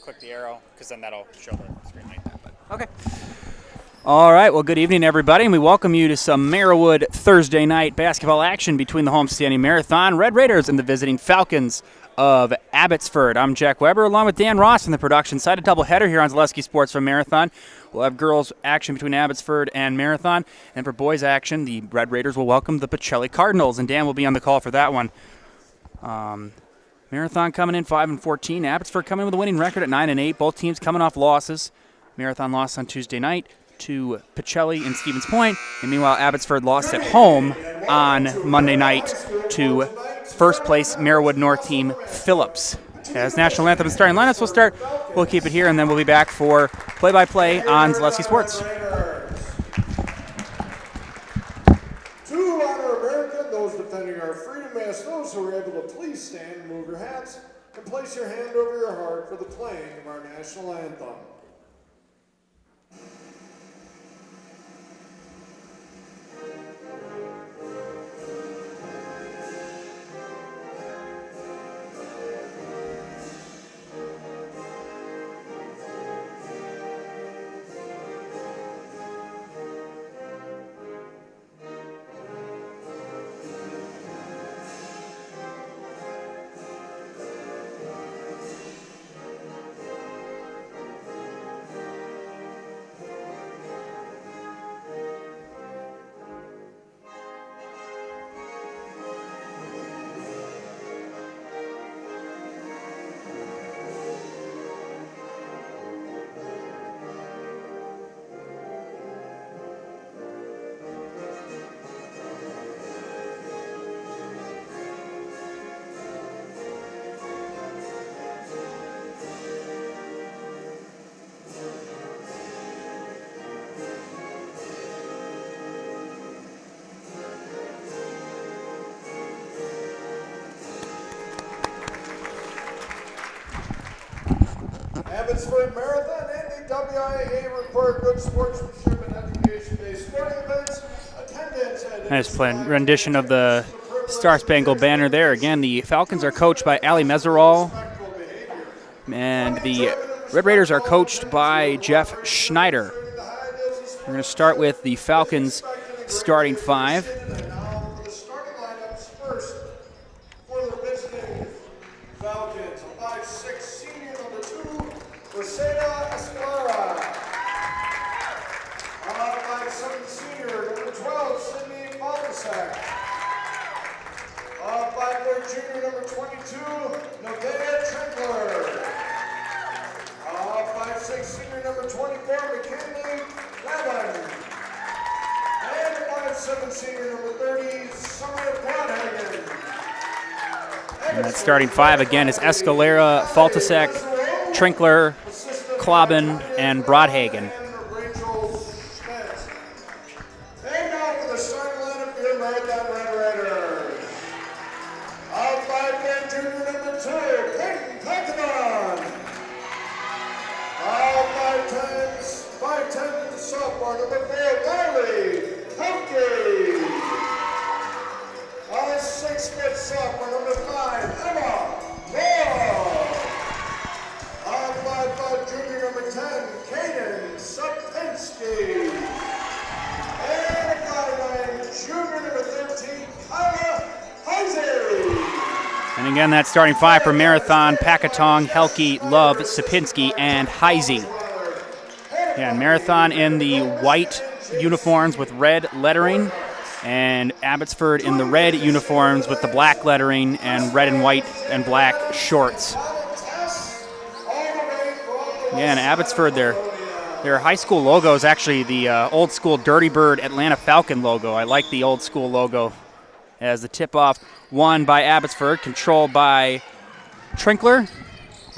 click the arrow, because then that'll show the screen like that. But. Okay. All right, well, good evening, everybody, and we welcome you to some Merriwood Thursday night basketball action between the homestanding Marathon Red Raiders and the visiting Falcons of Abbotsford. I'm Jack Weber, along with Dan Ross in the production side. A doubleheader here on Zaleski Sports from Marathon. We'll have girls action between Abbotsford and Marathon, and for boys action, the Red Raiders will welcome the Pacelli Cardinals, and Dan will be on the call for that one. Marathon coming in 5-14. Abbotsford coming in with a winning record at 9-8. Both teams coming off losses. Marathon lost on Tuesday night to Pacelli in Stevens Point, and meanwhile Abbotsford lost at home on Monday night to first place Merriwood North team Phillips. As national anthem and starting lineups will start, we'll keep it here, and then we'll be back for play-by-play on Zaleski Sports. To honor America, those defending our freedom, ask those who are able to please stand and move your hats and place your hand over your heart for the playing of our national anthem. Abbotsford Marathon and the WIAA require good sportsmanship and education-based sporting events. Attendance at Nice rendition of the Star Spangled Banner there. Again, the Falcons are coached by Ali Meserol, and the Red Raiders are coached by Jeff Schneider. We're going to start with the Falcons starting five. Now the starting lineups first for the visiting Falcons. A 5'6" senior number 2, Roseda Escalera. A 5'7" senior number 12, Sydney Baldasac. A 5'4" junior number 22, Nevaeh Trinkler. A 5'6" senior number 24, McKinley Levin. And a 5'7" senior number 30, Summer Broadhagen. And that starting five again is Escalera, Faltasek, Trinkler, Klobin, and Broadhagen. And now for the starting lineup for the Marathon Red Raiders. A 5'10" junior number 2, Peyton Pacadon. A 5'10" sophomore number 4, Riley Pelkey. A 6' sophomore number 5, Emma Moore. A 5'5" junior number 10, Kaden Sapinski. And a 5'9" junior number 13, Kyla Heisey. And again, that starting five for Marathon: Packatong, Helke, Love, Sapinski, and Heisey. Yeah, Marathon in the white uniforms with red lettering, and Abbotsford in the red uniforms with the black lettering and red and white and black shorts. Yeah, and Abbotsford, their high school logo is actually the old school Dirty Bird Atlanta Falcon logo. I like the old school logo. As the tip-off won by Abbotsford, controlled by Trinkler,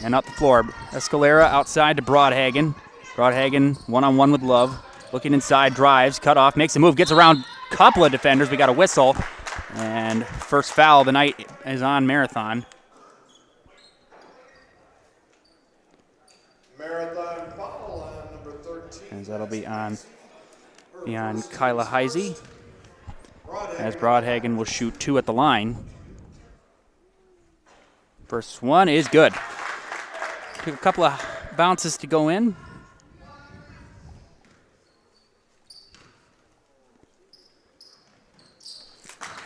and up the floor. Escalera outside to Broadhagen. Broadhagen one-on-one with Love. Looking inside, drives, cut off, makes a move, gets around a couple of defenders. We got a whistle. And first foul of the night is on Marathon. Marathon foul on number 13. As that'll be on Kyla Heisey. As Broadhagen will shoot 2 at the line. First one is good. Took a couple of bounces to go in.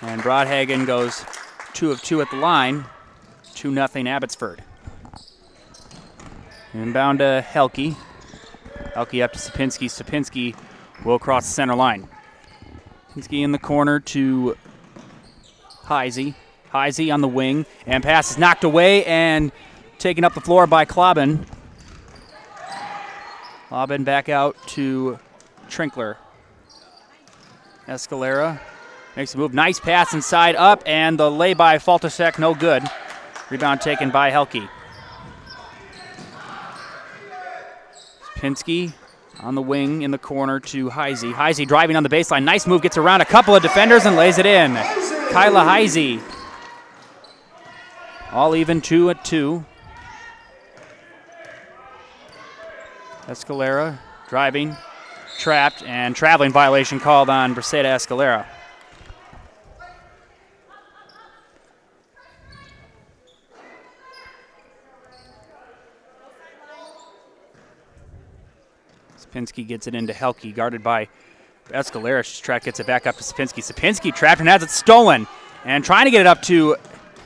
And Broadhagen goes 2 of 2 at the line, 2-0 Abbotsford. Inbound to Helke. Helke up to Sapinski. Sapinski will cross the center line. Sapinski in the corner to Heisey. Heisey on the wing, and pass is knocked away and taken up the floor by Klobin. Klobin back out to Trinkler. Escalera makes a move. Nice pass inside up, and the lay by Faltasek, no good. Rebound taken by Helke. Pinsky on the wing in the corner to Heisey. Heisey driving on the baseline. Nice move, gets around a couple of defenders and lays it in. Kyla Heisey. All even 2 at 2. Escalera driving, trapped, and traveling violation called on Briseda Escalera. Sapinski gets it into Helke, guarded by Escalera. Track gets it back up to Sapinski. Sapinski trapped and has it stolen. And trying to get it up to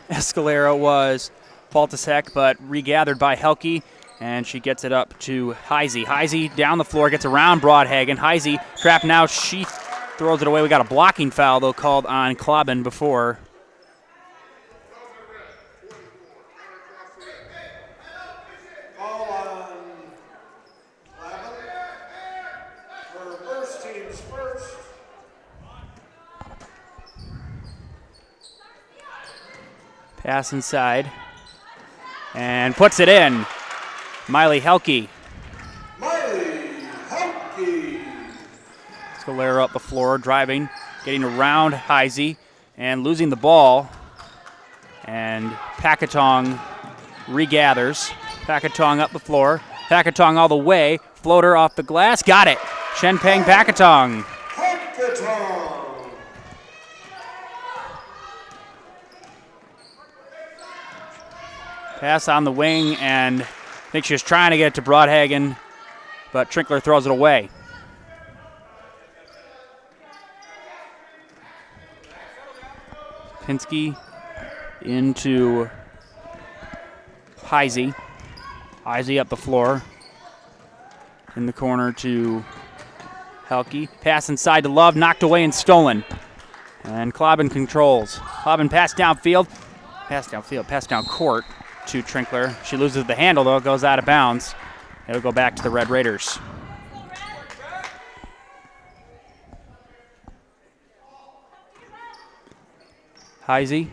Escalera was Faltasek, but regathered by Helke, and she gets it up to Heisey. Heisey down the floor, gets around Broadhagen. Heisey trapped now. She throws it away. We got a blocking foul, though, called on Klobin before. Pass inside. And puts it in. Miley Helke. Escalera up the floor, driving, getting around Heisey, and losing the ball. And Packatong regathers. Packatong up the floor. Packatong all the way. Floater off the glass. Got it. Shenpeng Packatong. Pass on the wing, and I think she was trying to get it to Broadhagen, but Trinkler throws it away. Pinsky into Heisey. Heisey up the floor. In the corner to Helke. Pass inside to Love, knocked away and stolen. And Klobin controls. Klobin pass downfield. Pass down court to Trinkler. She loses the handle, though. It goes out of bounds. It'll go back to the Red Raiders. Heisey.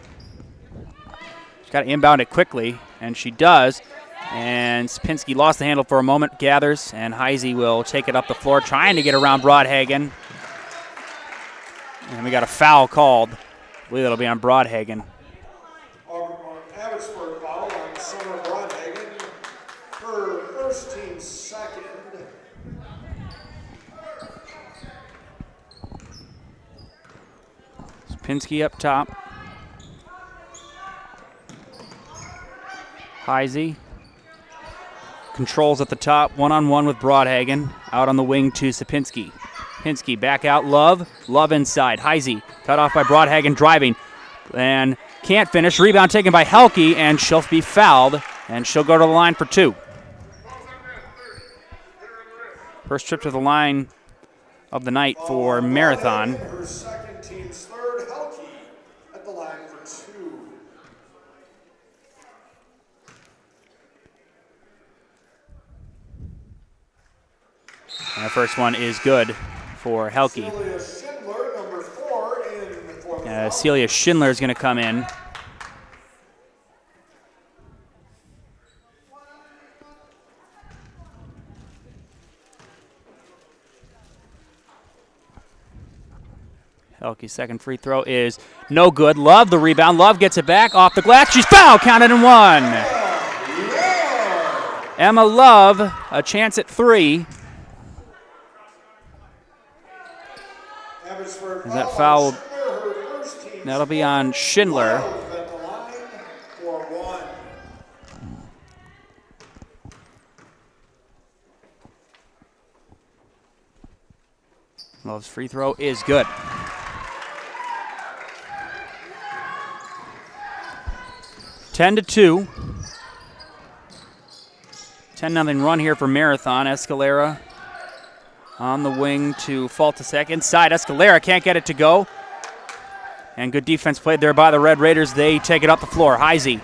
She's got to inbound it quickly, and she does. And Sapinski lost the handle for a moment, gathers, and Heisey will take it up the floor, trying to get around Broadhagen. And we got a foul called. I believe it'll be on Broadhagen. Abbotsford foul on Summer Broadhagen, her first team second. Sapinski up top. Heisey controls at the top, one-on-one with Broadhagen. Out on the wing to Sapinski. Sapinski back out, Love. Love inside. Heisey cut off by Broadhagen, driving. And can't finish. Rebound taken by Helke, and she'll be fouled, and she'll go to the line for 2. First trip to the line of the night for Marathon. Her second team's third, Helke at the line for 2. And the first one is good for Helke. Celia Schindler is going to come in. Helke's second free throw is no good. Love the rebound. Love gets it back off the glass. She's fouled. Counted and 1. Emma Love, a chance at 3. Is that foul? That'll be on Schindler. Love's free throw is good. 10-2. 10-0 run here for Marathon. Escalera on the wing to Faltasek. Inside, Escalera can't get it to go. And good defense played there by the Red Raiders. They take it up the floor. Heisey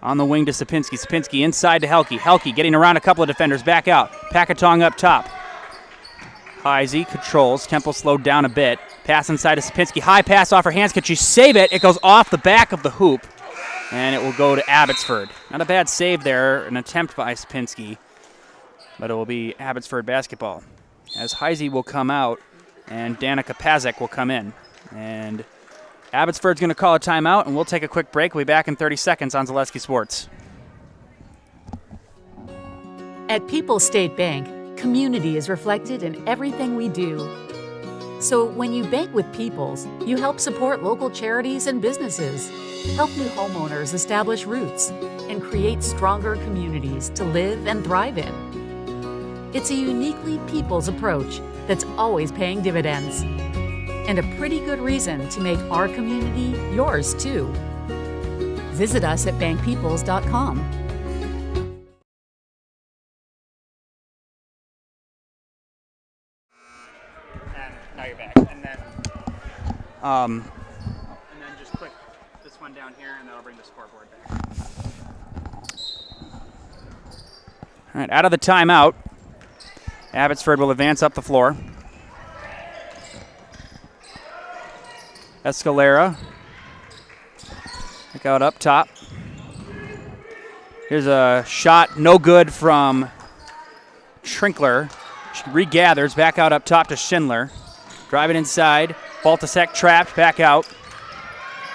on the wing to Sapinski. Sapinski inside to Helke. Helke getting around a couple of defenders. Back out. Pakatong up top. Heisey controls. Temple slowed down a bit. Pass inside to Sapinski. High pass off her hands. Can she save it? It goes off the back of the hoop. And it will go to Abbotsford. Not a bad save there. An attempt by Sapinski. But it will be Abbotsford basketball. As Heisey will come out and Danica Pazek will come in. And Abbotsford's going to call a timeout, and we'll take a quick break. We'll be back in 30 seconds on Zaleski Sports. At People's State Bank, community is reflected in everything we do. So when you bank with People's, you help support local charities and businesses, help new homeowners establish roots, and create stronger communities to live and thrive in. It's a uniquely People's approach that's always paying dividends. And a pretty good reason to make our community yours too. Visit us at bankpeoples.com. And now you're back. And then just click this one down here, and that'll bring the scoreboard back. All right, out of the timeout, Abbotsford will advance up the floor. Escalera. Look out up top. Here's a shot, no good from Trinkler. She regathers, back out up top to Schindler. Driving inside. Baltasek trapped, back out.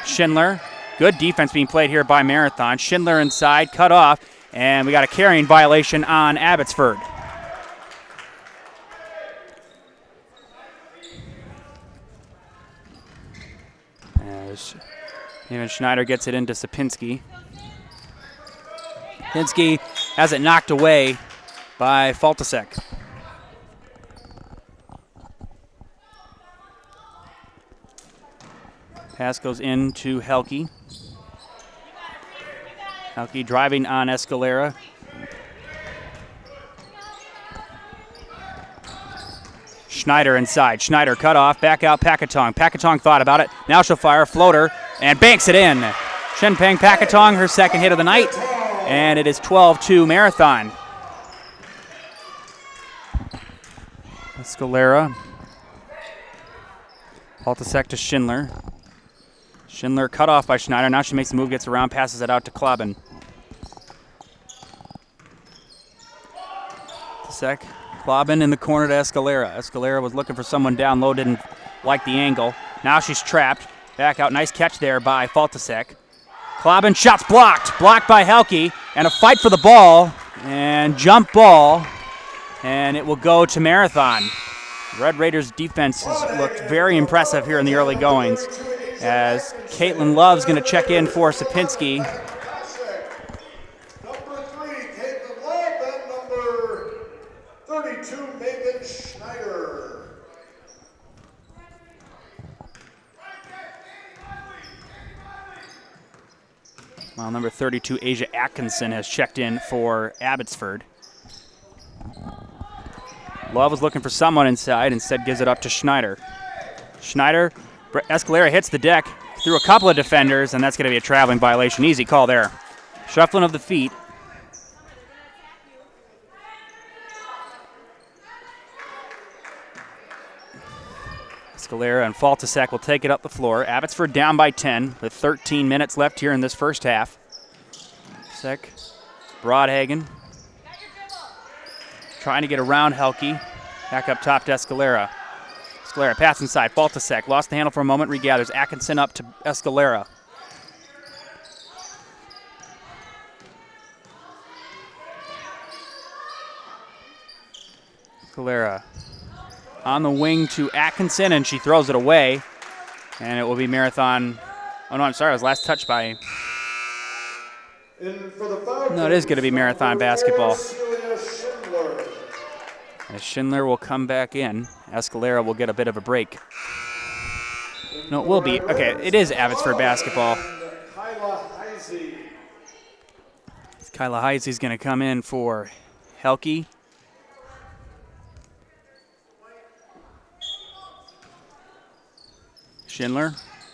Schindler. Good defense being played here by Marathon. Schindler inside, cut off, and we got a carrying violation on Abbotsford. As even Schneider gets it into Sapinski. Sapinski has it knocked away by Faltasek. Pass goes into Helke. Helke driving on Escalera. Schneider inside. Schneider cut off. Back out Pakatong. Pakatong thought about it. Now she'll fire a floater and banks it in. Shenpeng Pakatong, her second hit of the night. And it is 12-2 Marathon. Escalera. Baltasek to Schindler. Schindler cut off by Schneider. Now she makes the move, gets around, passes it out to Klobin. Baltasek. Klobin in the corner to Escalera. Escalera was looking for someone down low, didn't like the angle. Now she's trapped. Back out. Nice catch there by Faltasek. Klobin, shots blocked. Blocked by Helke. And a fight for the ball. And jump ball. And it will go to Marathon. Red Raiders defense has looked very impressive here in the early goings. As Caitlin Love's going to check in for Sapinski. Number 3, Caitlin Love, and number 32, Megan Schneider. While number 32, Asia Atkinson, has checked in for Abbotsford. Love was looking for someone inside, instead gives it up to Schneider. Schneider, Escalera hits the deck through a couple of defenders, and that's going to be a traveling violation. Easy call there. Shuffling of the feet. Escalera and Faltasek will take it up the floor. Abbotsford down by 10 with 13 minutes left here in this first half. Sek, Broadhagen trying to get around Helke. Back up top to Escalera. Escalera pass inside. Faltasek lost the handle for a moment, regathers. Atkinson up to Escalera. Escalera on the wing to Atkinson, and she throws it away. And it will be Marathon. Oh, no, I'm sorry. It was last touched by. No, it is going to be Marathon basketball. As Schindler will come back in, Escalera will get a bit of a break. No, it will be. Okay, it is Abbotsford basketball. Kyla Heisey's going to come in for Helke. Schindler,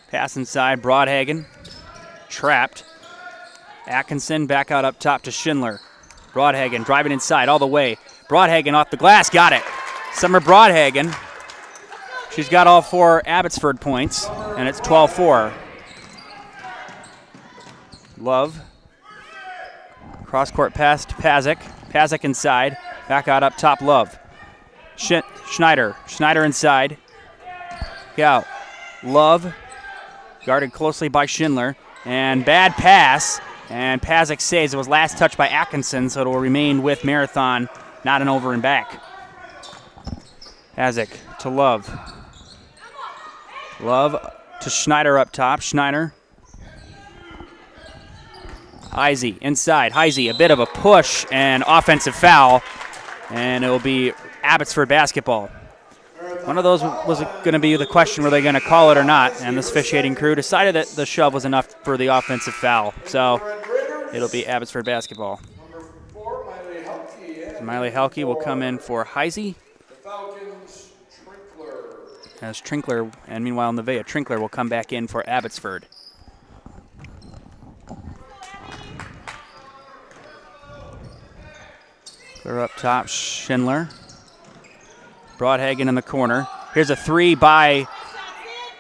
pass inside, Broadhagen, trapped. Atkinson back out up top to Schindler. Broadhagen driving inside all the way. Broadhagen off the glass, got it. Summer Broadhagen. She's got all 4 Abbotsford points, and it's 12-4. Love. Cross-court pass to Pazik. Pazik inside. Back out up top, Love. Schneider. Schneider inside. Out. Love. Guarded closely by Schindler. And bad pass. And Pazik saves. It was last touched by Atkinson, so it will remain with Marathon, not an over and back. Pazik to Love. Love to Schneider up top. Schneider. Heisey inside. Heisey, a bit of a push and offensive foul. And it will be Abbotsford basketball. One of those was going to be the question, were they going to call it or not? And this officiating crew decided that the shove was enough for the offensive foul. So it'll be Abbotsford basketball. Miley Helke will come in for Heisey. As Trinkler, and meanwhile Nevaeh Trinkler will come back in for Abbotsford. They're up top, Schindler. Broadhagen in the corner. Here's a 3 by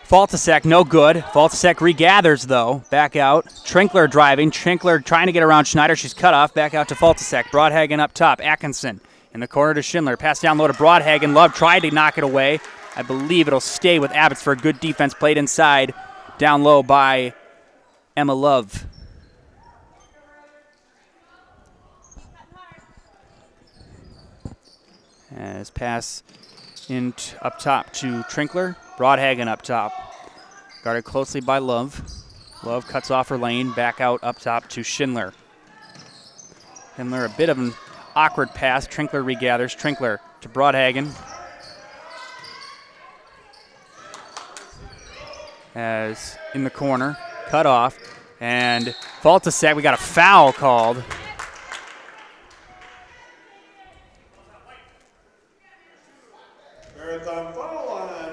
Faltasek, no good. Faltasek regathers though, back out. Trinkler driving, Trinkler trying to get around Schneider. She's cut off, back out to Faltasek. Broadhagen up top, Atkinson in the corner to Schindler. Pass down low to Broadhagen. Love tried to knock it away. I believe it'll stay with Abbotsford. Good defense played inside, down low by Emma Love. As pass up top to Trinkler. Broadhagen up top. Guarded closely by Love. Love cuts off her lane. Back out up top to Schindler. Schindler, a bit of an awkward pass. Trinkler regathers. Trinkler to Broadhagen. As in the corner. Cut off. And Faltasek, we got a foul called.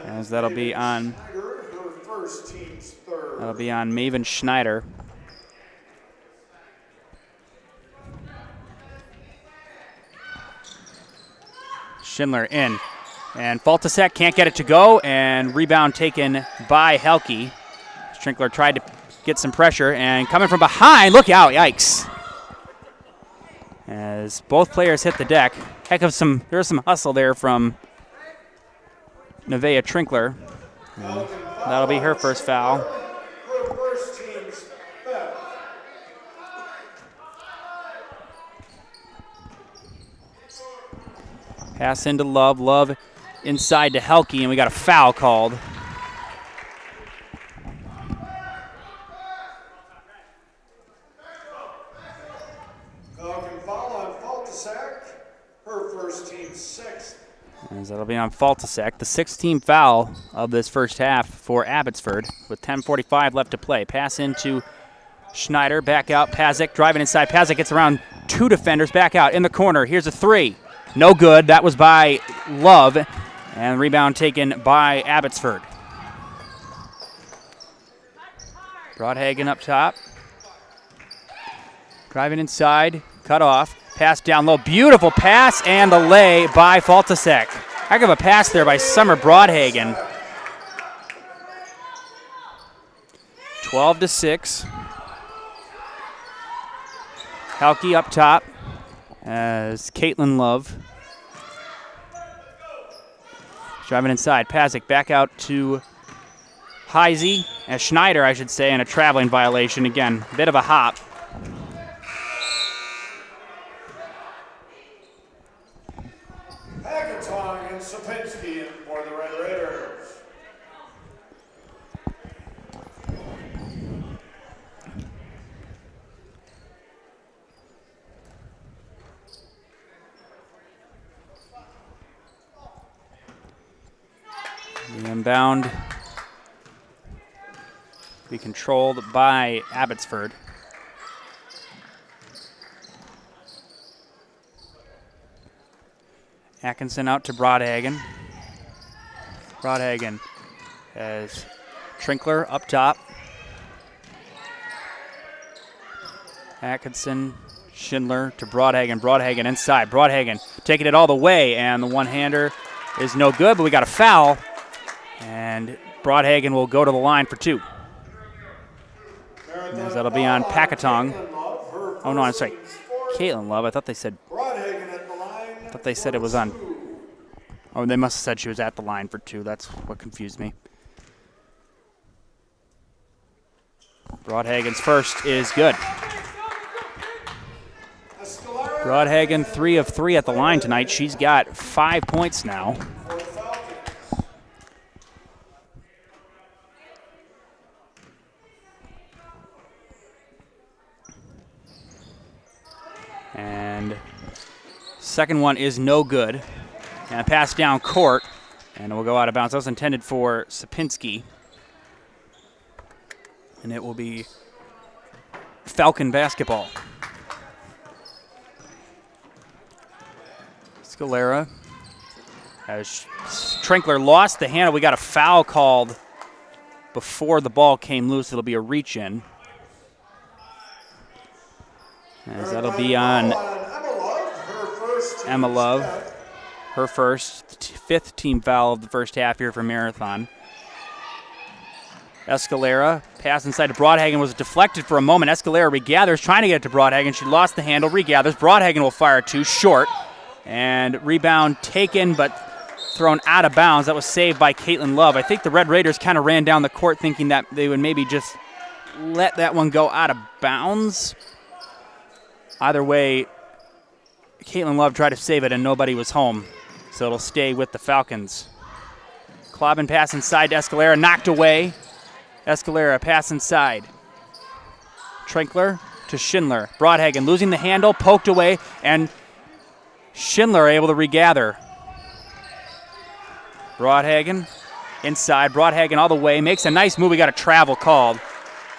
As that'll be on Maven Schneider. Schindler in. And Faltasek can't get it to go, and rebound taken by Helke. Trinkler tried to get some pressure, and coming from behind, look out, yikes. As both players hit the deck. There's some hustle there from Nevaeh Trinkler. That'll be her first foul. Pass into Love. Love inside to Helke, and we got a foul called. Foul on Faltasek, her first team sixth. As that'll be on Faltasek, the 6th-team foul of this first half for Abbotsford with 10:45 left to play. Pass into Schneider, back out, Pazik driving inside. Pazik gets around 2 defenders, back out in the corner. Here's a 3. No good. That was by Love, and rebound taken by Abbotsford. Broadhagen up top. Driving inside, cut off. Pass down low, beautiful pass, and the lay by Faltasek. Heck of a pass there by Summer Broadhagen. 12-6. Helke up top as Caitlin Love. Driving inside, Pazik back out to Heisey, as Schneider, I should say, and a traveling violation again. A bit of a hop. Hackathon and Sapinski for the Red Raiders. Inbound be controlled by Abbotsford. Atkinson out to Broadhagen. Broadhagen has Trinkler up top. Atkinson, Schindler to Broadhagen. Broadhagen inside. Broadhagen taking it all the way, and the one-hander is no good, but we got a foul, and Broadhagen will go to the line for 2. As that'll be on Packatong. Oh, no, I'm sorry. Caitlin Love. I thought they said it was on. Oh, they must have said she was at the line for 2. That's what confused me. Broadhagen's first is good. Broadhagen 3 of 3 at the line tonight. She's got 5 points now. And second one is no good. And a pass down court, and it will go out of bounds. That was intended for Sapinski. And it will be Falcon basketball. Scalera as Trinkler lost the handle. We got a foul called before the ball came loose. It'll be a reach-in. As that'll be on Emma Love. Her first, 5th team foul of the first half here for Marathon. Escalera, pass inside to Broadhagen, was deflected for a moment. Escalera regathers, trying to get it to Broadhagen. She lost the handle, regathers. Broadhagen will fire 2, short. And rebound taken, but thrown out of bounds. That was saved by Caitlin Love. I think the Red Raiders kind of ran down the court thinking that they would maybe just let that one go out of bounds. Either way, Caitlin Love tried to save it, and nobody was home. So it'll stay with the Falcons. Clobbin pass inside to Escalera, knocked away. Escalera pass inside. Trinkler to Schindler. Broadhagen losing the handle, poked away, and Schindler able to regather. Broadhagen inside. Broadhagen all the way. Makes a nice move. We got a travel called.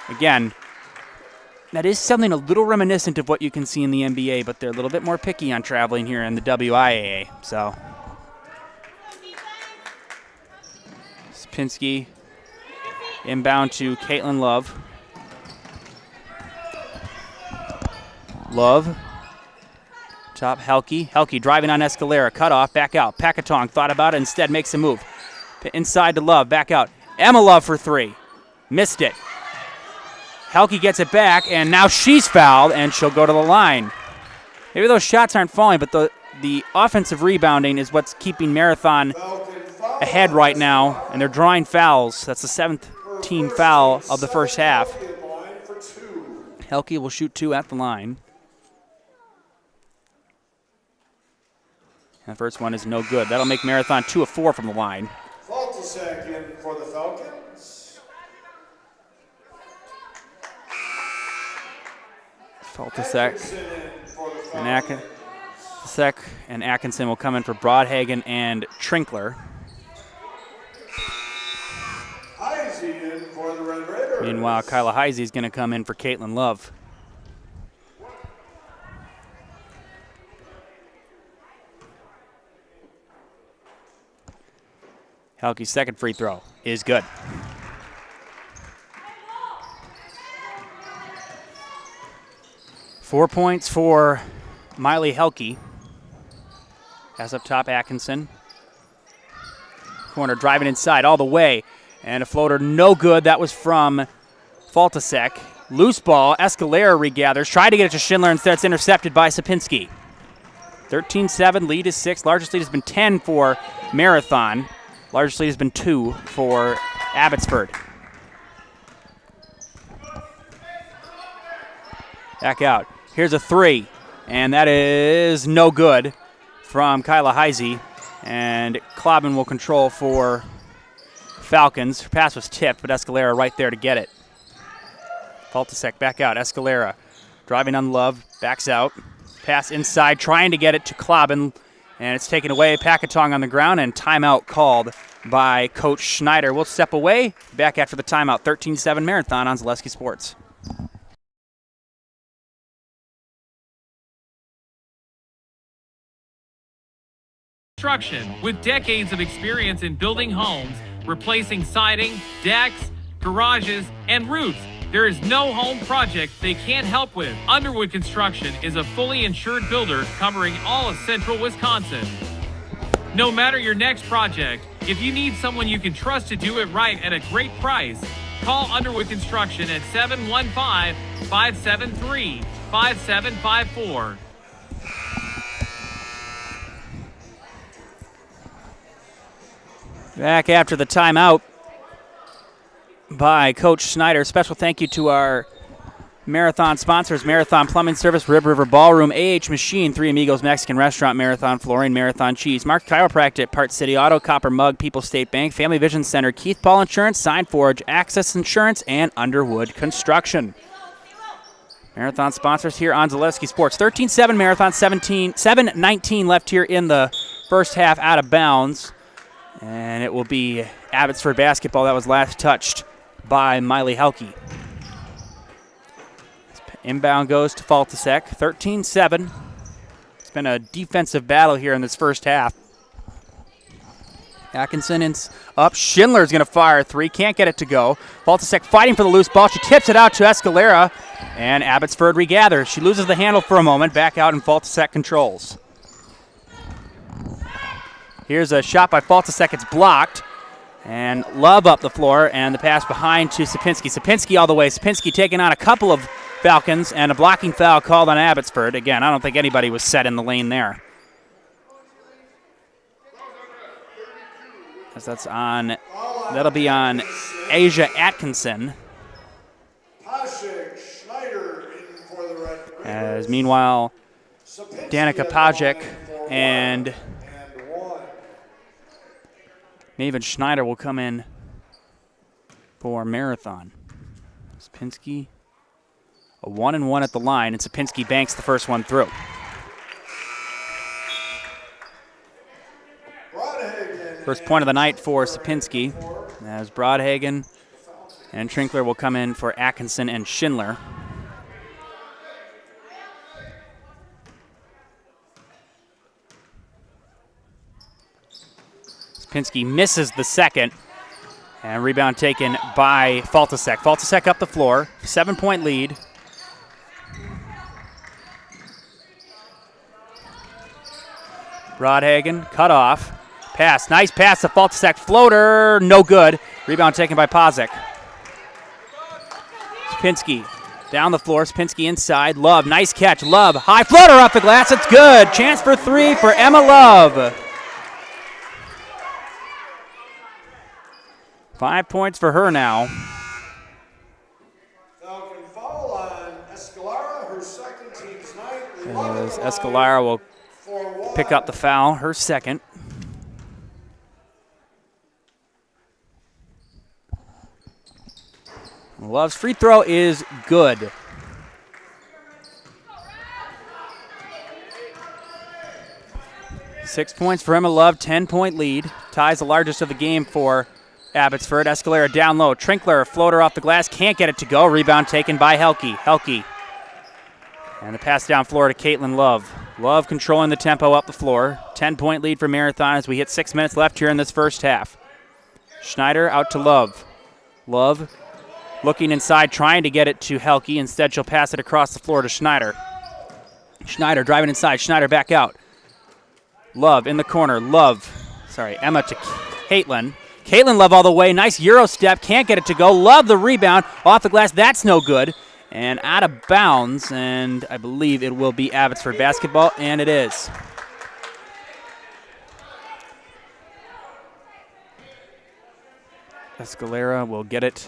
Again, that is something a little reminiscent of what you can see in the NBA, but they're a little bit more picky on traveling here in the WIAA. So, Sapinski inbound to Caitlin Love. Love. Top Helke. Helke driving on Escalera. Cut off. Back out. Packatong thought about it. Instead makes a move. Inside to Love. Back out. Emma Love for 3. Missed it. Helke gets it back, and now she's fouled, and she'll go to the line. Maybe those shots aren't falling, but the offensive rebounding is what's keeping Marathon ahead right now, and they're drawing fouls. That's the 7th team foul of the first half. Helke will shoot 2 at the line. And the first one is no good. That'll make Marathon 2 of 4 from the line. Faltasek in for the Falcons. Faltasek and Atkinson will come in for Broadhagen and Trinkler. Heisey in for the Red Raiders. Meanwhile, Kyla Heisey is going to come in for Caitlin Love. Helke's second free throw is good. Four points for Miley Helke. Pass up top, Atkinson. Corner driving inside all the way. And a floater no good. That was from Faltasek. Loose ball. Escalera regathers. Tried to get it to Schindler. Instead, it's intercepted by Sapinski. 13-7. Lead is 6. Largest lead has been 10 for Marathon. Largest lead has been 2 for Abbotsford. Back out. Here's a 3, and that is no good from Kyla Heisey. And Clobbin will control for Falcons. Her pass was tipped, but Escalera right there to get it. Faltasek back out. Escalera driving on Love, backs out. Pass inside, trying to get it to Clobbin, and it's taken away. Packatong on the ground, and timeout called by Coach Schneider. We'll step away. Back after the timeout. 13-7 Marathon on Zaleski Sports. Construction. With decades of experience in building homes, replacing siding, decks, garages, and roofs, there is no home project they can't help with. Underwood Construction is a fully insured builder covering all of central Wisconsin. No matter your next project, if you need someone you can trust to do it right at a great price, call Underwood Construction at 715-573-5754. Back after the timeout by Coach Schneider. Special thank you to our Marathon sponsors: Marathon Plumbing Service, Rib River Ballroom, AH Machine, Three Amigos Mexican Restaurant, Marathon Flooring, Marathon Cheese, Mark Chiropractic, Part City Auto, Copper Mug, People's State Bank, Family Vision Center, Keith Paul Insurance, Sign Forge, Access Insurance, and Underwood Construction. Marathon sponsors here on Zaleski Sports. 13-7 Marathon, 7:19 left here in the first half, out of bounds. And it will be Abbotsford basketball that was last touched by Miley Helke. Inbound goes to Faltasek. 13-7. It's been a defensive battle here in this first half. Atkinson is up. Schindler's going to fire a three. Can't get it to go. Faltasek fighting for the loose ball. She tips it out to Escalera, and Abbotsford regathers. She loses the handle for a moment. Back out, and Faltasek controls. Here's a shot by Faltasek. It's blocked. And Love up the floor, and the pass behind to Sapinski. Sapinski all the way. Sapinski taking on a couple of Falcons, and a blocking foul called on Abbotsford. Again, I don't think anybody was set in the lane there. As that'll be on Asia Atkinson. As meanwhile, Danica Pajek and Maven Schneider will come in for Marathon. Sapinski, a 1-and-1 at the line, and Sapinski banks the first one through. First point of the night for Sapinski, as Broadhagen and Trinkler will come in for Atkinson and Schindler. Sapinski misses the second, and rebound taken by Faltasek. Faltasek up the floor, 7-point lead. Broadhagen cut off. Pass, nice pass to Faltasek. Floater, no good. Rebound taken by Pazek. Sapinski down the floor. Sapinski inside. Love, nice catch. Love, high floater off the glass. It's good. Chance for three for Emma Love. 5 points for her now. Falcon foul on Escalara, her second, team's ninth. As Escalara will pick up the foul, her second. Love's free throw is good. Six points for Emma Love, 10-point lead. Ties the largest of the game for Abbotsford. Escalera down low. Trinkler, floater off the glass, can't get it to go. Rebound taken by Helke. Helke. And the pass down floor to Caitlin Love. Love controlling the tempo up the floor. 10-point lead for Marathon as we hit 6 minutes left here in this first half. Schneider out to Love. Love looking inside, trying to get it to Helke. Instead, she'll pass it across the floor to Schneider. Schneider driving inside. Schneider back out. Love in the corner. Emma to Caitlin. Caitlin Love all the way. Nice Euro step. Can't get it to go. Love the rebound. Off the glass. That's no good. And out of bounds. And I believe it will be Abbotsford basketball. And it is. Escalera will get it.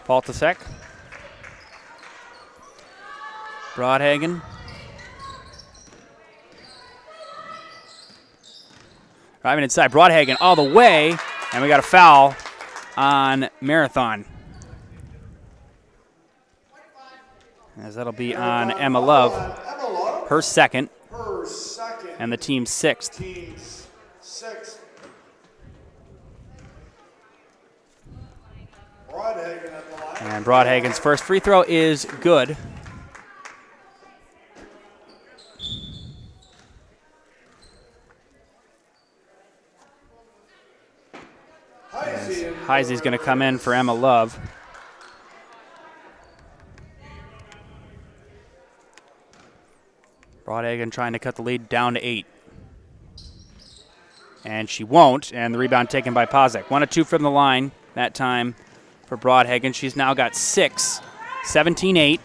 Faltasek. Broadhagen. Driving inside. Broadhagen all the way. And we got a foul on Marathon. As that'll be on Emma Love. Her second. And the team's sixth. 6. Broadhagen at the line. And Broadhagen's first free throw is good. Heisey's going to come in for Emma Love. Broadhagen trying to cut the lead down to 8. And she won't, and the rebound taken by Pozek. 1 of 2 from the line that time for Broadhagen. She's now got 6, 17-8.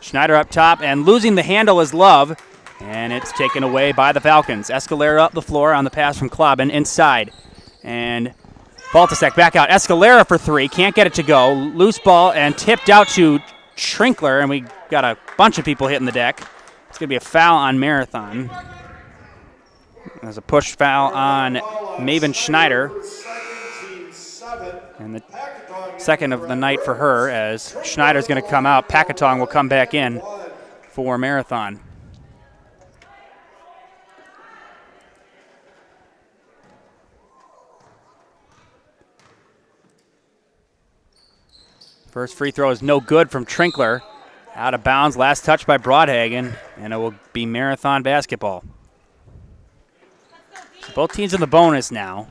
Schneider up top, and losing the handle is Love, and it's taken away by the Falcons. Escalera up the floor on the pass from Klobin inside. And Baltasek back out. Escalera for 3. Can't get it to go. Loose ball and tipped out to Trinkler, and we got a bunch of people hitting the deck. It's going to be a foul on Marathon. There's a push foul on Maven Schneider. And the second of the night for her, as Schneider's going to come out. Packatong will come back in for Marathon. First free throw is no good from Trinkler. Out of bounds, last touch by Broadhagen, and it will be Marathon basketball. So both teams in the bonus now.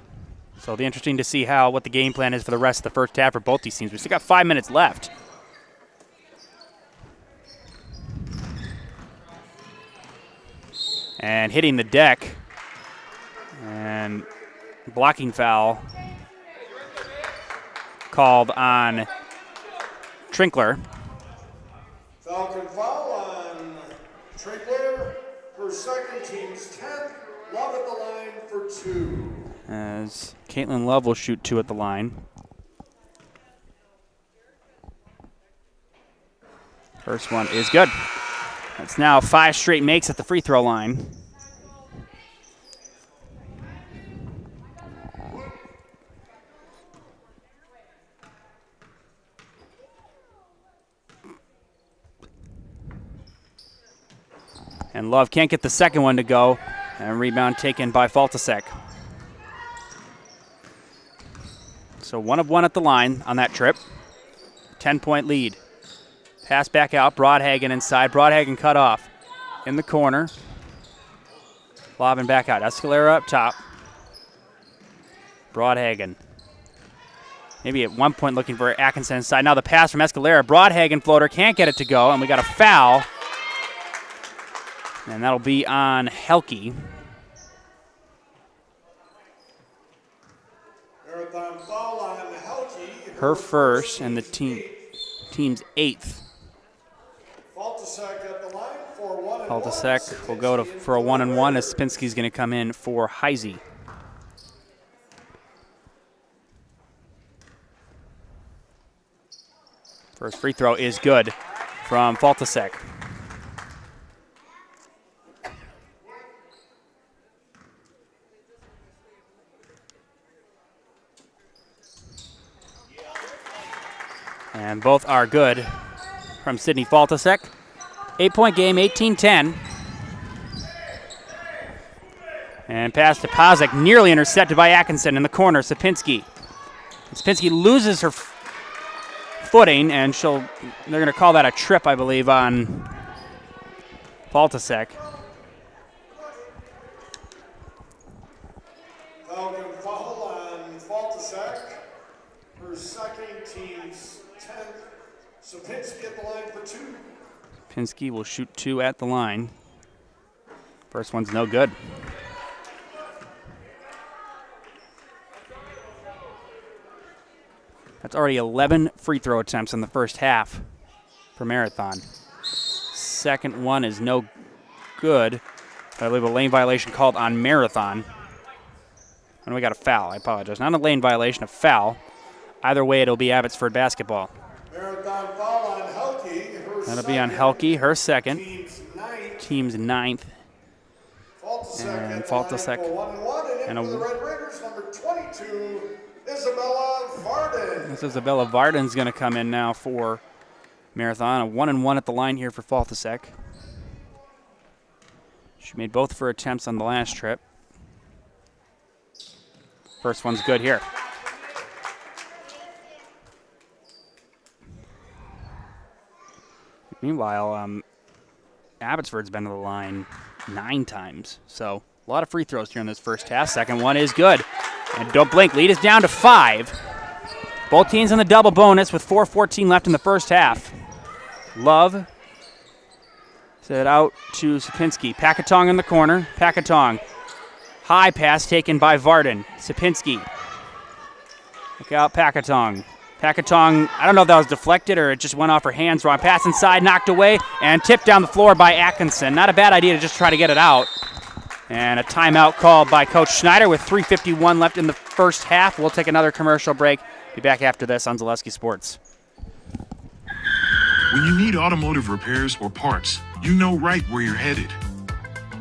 So it'll be interesting to see what the game plan is for the rest of the first half for both these teams. We still got 5 minutes left. And hitting the deck. And blocking foul called on Trinkler. Falcon foul on Trinkler, her second, team's 10th. Love at the line for 2. As Caitlin Love will shoot 2 at the line. First one is good. That's now 5 straight makes at the free throw line. And Love can't get the second one to go. And rebound taken by Faltasek. So 1 of 1 at the line on that trip. 10-point lead. Pass back out. Broadhagen inside. Broadhagen cut off in the corner. Lobbing back out. Escalera up top. Broadhagen. Maybe at one point looking for Atkinson inside. Now the pass from Escalera. Broadhagen floater. Can't get it to go. And we got a foul. And that'll be on Helke. Marathon foul on Helke. Her first and the team's 8th. Faltasek at the line for 1 and 1. Faltasek will go for a 1-and-1 as Spinski's going to come in for Heisey. First free throw is good from Faltasek. And both are good from Sydney Faltasek. 8-point game, 18-10. And pass to Pozek, nearly intercepted by Atkinson in the corner, Sapinski. Sapinski loses her footing, and they're going to call that a trip, I believe, on Faltasek. Falcon foul on Faltasek. Her second, team's 10th. Sapinski at the line for 2. Pinsky will shoot 2 at the line. First one's no good. That's already 11 free throw attempts in the first half for Marathon. Second one is no good. I believe a lane violation called on Marathon. And we got a foul. I apologize. Not a lane violation, a foul. Either way, it'll be Abbotsford basketball. Marathon foul on Helke. That'll be on Helke, her second. Team's 9th. And Faltasek. And for the Red Raiders, number 22, Isabella Varden. This is Isabella Varden's going to come in now for Marathon. A 1-and-1 at the line here for Faltasek. She made both of her attempts on the last trip. First one's good here. Meanwhile, Abbotsford's been to the line 9 times. So a lot of free throws here in this first half. Second one is good. And don't blink, lead is down to 5. Both teams in the double bonus with 4:14 left in the first half. Love set it out to Sapinski. Pakatong in the corner. Pakatong. High pass taken by Varden. Sapinski. Look out, Pakatong. Pakatong, I don't know if that was deflected or it just went off her hands. Wrong pass inside, knocked away, and tipped down the floor by Atkinson. Not a bad idea to just try to get it out. And a timeout called by Coach Schneider with 3:51 left in the first half. We'll take another commercial break. Be back after this on Zaleski Sports. When you need automotive repairs or parts, you know right where you're headed.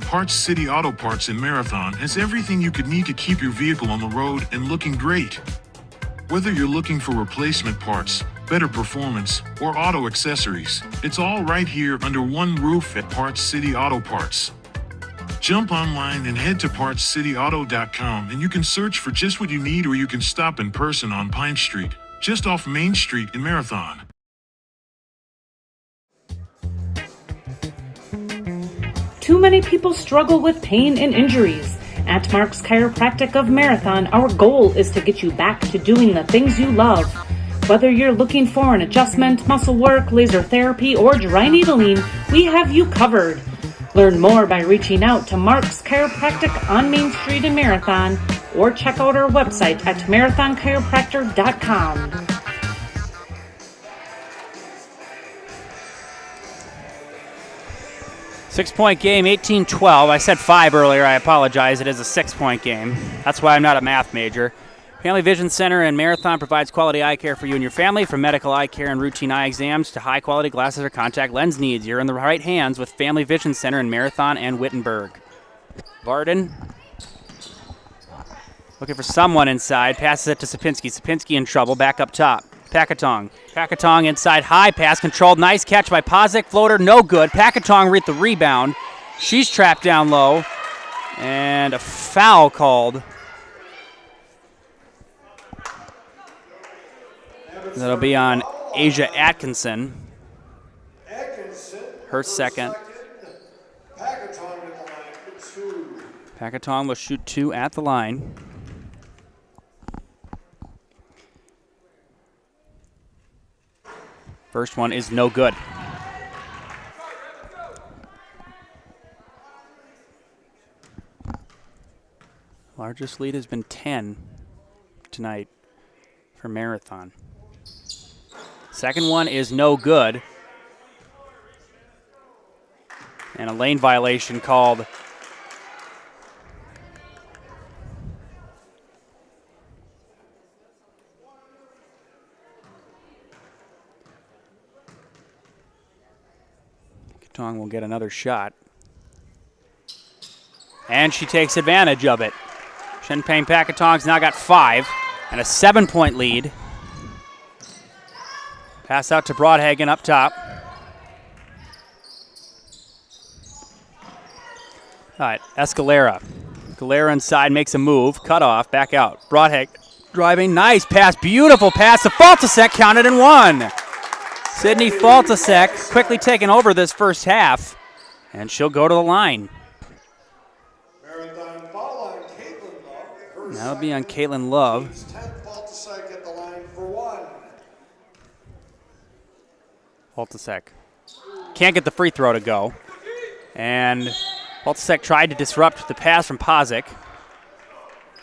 Parts City Auto Parts in Marathon has everything you could need to keep your vehicle on the road and looking great. Whether you're looking for replacement parts, better performance, or auto accessories, it's all right here under one roof at Parts City Auto Parts. Jump online and head to PartsCityAuto.com and you can search for just what you need, or you can stop in person on Pine Street, just off Main Street in Marathon. Too many people struggle with pain and injuries. At Mark's Chiropractic of Marathon, our goal is to get you back to doing the things you love. Whether you're looking for an adjustment, muscle work, laser therapy, or dry needling, we have you covered. Learn more by reaching out to Mark's Chiropractic on Main Street in Marathon, or check out our website at marathonchiropractor.com. Six-point game, 18-12. I said 5 earlier. I apologize. It is a 6-point game. That's why I'm not a math major. Family Vision Center in Marathon provides quality eye care for you and your family, from medical eye care and routine eye exams to high-quality glasses or contact lens needs. You're in the right hands with Family Vision Center in Marathon and Wittenberg. Varden looking for someone inside. Passes it to Sapinski. Sapinski in trouble. Back up top. Pakatong. Pakatong inside, high pass, controlled, nice catch by Pazik, floater, no good. Pakatong with the rebound. She's trapped down low, and a foul called. That'll be on Asia Atkinson. Her second. Pakatong will shoot 2 at the line. First one is no good. Largest lead has been 10 tonight for Marathon. Second one is no good. And a lane violation called. Tong will get another shot. And she takes advantage of it. Shenpeng Pakatong's now got 5 and a 7-point lead. Pass out to Broadhagen up top. All right, Escalera. Escalera inside, makes a move, cut off, back out. Broadhagen driving, nice pass, beautiful pass. The Faltasek counted and won. Sydney Faltasek quickly taking over this first half, and she'll go to the line. That'll be on Caitlin Love. Faltasek can't get the free throw to go, and Faltasek tried to disrupt the pass from Pazik,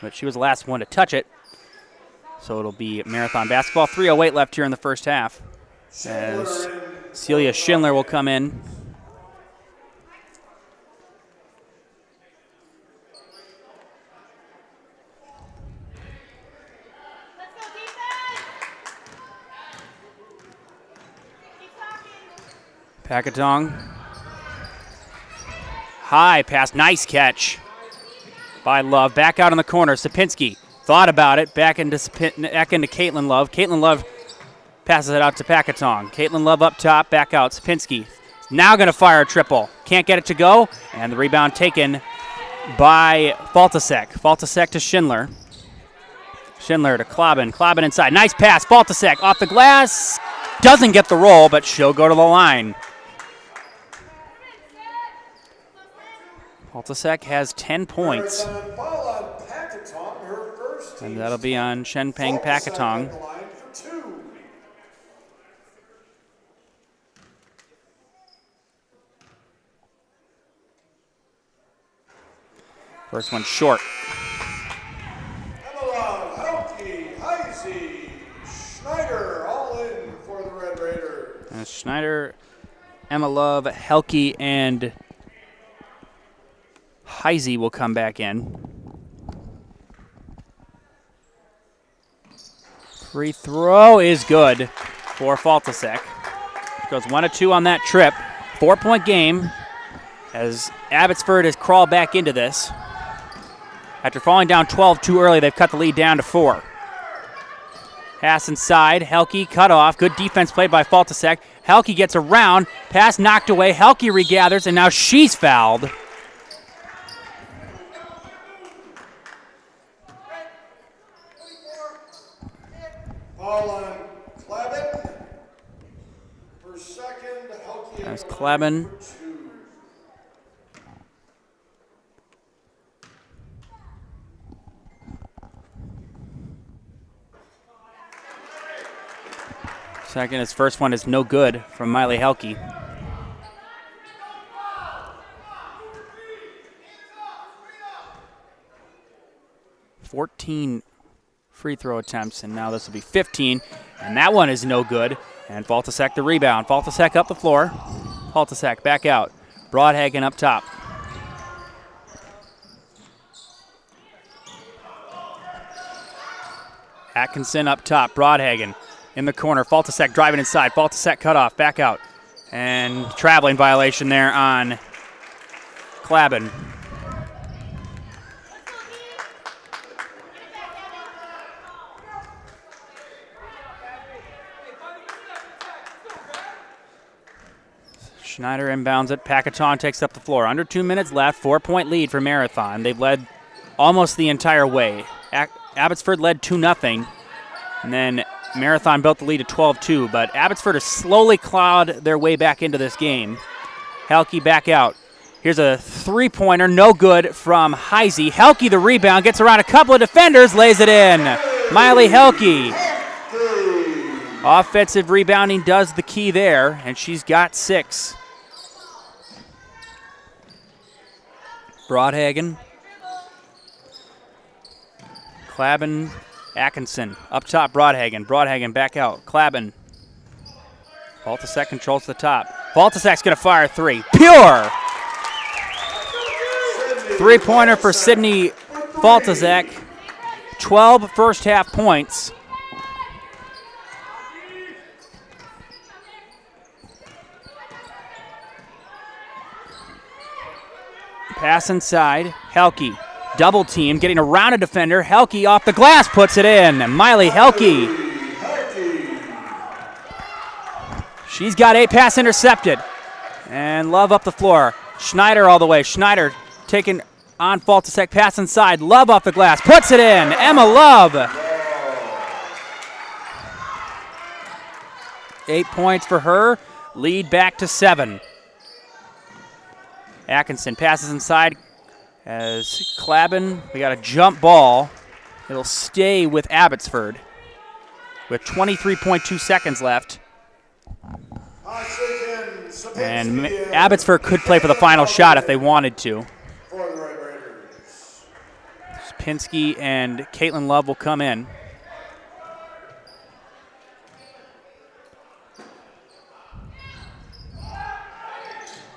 but she was the last one to touch it. So it'll be Marathon basketball. 3:08 left here in the first half, as Celia Schindler will come in. Pakatong. High pass, nice catch by Love. Back out in the corner, Sapinski thought about it, back into Caitlin Love. Caitlin Love passes it out to Pakatong. Caitlin Love up top, back out. Sapinski now going to fire a triple. Can't get it to go, and the rebound taken by Faltasek. Faltasek to Schindler. Schindler to Klobin. Klobin inside. Nice pass. Faltasek off the glass. Doesn't get the roll, but she'll go to the line. Faltasek has 10 points. And that'll be on Shenpeng Pakatong. First one short. Schneider, all in for the Red Raiders. Schneider, Emma Love, Helke, and Heisey will come back in. Free throw is good for Faltasek. Goes 1 of 2 on that trip. 4-point game as Abbotsford has crawled back into this. After falling down 12 too early, they've cut the lead down to 4. Pass inside. Helke cut off. Good defense played by Faltasek. Helke gets around. Pass knocked away. Helke regathers, and now she's fouled. Ball on Klabin. For second, Helke. There's Klabin. Second, his first one is no good from Miley Helke. $14 free throw attempts, and now this will be 15, and that one is no good. And Faltasek the rebound. Faltasek up the floor. Faltasek back out. Broadhagen up top. Atkinson up top. Broadhagen in the corner. Faltasek driving inside. Faltasek cut off. Back out. And traveling violation there on Klabin. Schneider inbounds it. Pakatong takes up the floor. Under 2 minutes left. 4-point lead for Marathon. They've led almost the entire way. Abbotsford led 2-0. And then Marathon built the lead to 12-2. But Abbotsford has slowly clawed their way back into this game. Helke back out. Here's a three-pointer. No good from Heisey. Helke the rebound. Gets around a couple of defenders. Lays it in. Miley Helke. Offensive rebounding does the key there. And she's got 6. Broadhagen. Klabin, Atkinson. Up top, Broadhagen. Broadhagen back out. Klabin. Faltasek controls the top. Faltasek's going to fire 3. Pure! Three-pointer for Sydney Faltasek. 12 first-half points. Pass inside. Helke. Double team. Getting around a defender. Helke off the glass. Puts it in. Miley Helke. She's got 8. Pass intercepted. And Love up the floor. Schneider all the way. Schneider taking on Faltasek. Pass inside. Love off the glass. Puts it in. Emma Love. 8 points for her. Lead back to 7. Atkinson passes inside as Klabin. We got a jump ball. It'll stay with Abbotsford with 23.2 seconds left. And Abbotsford could play for the final shot if they wanted to. Pinsky and Caitlin Love will come in.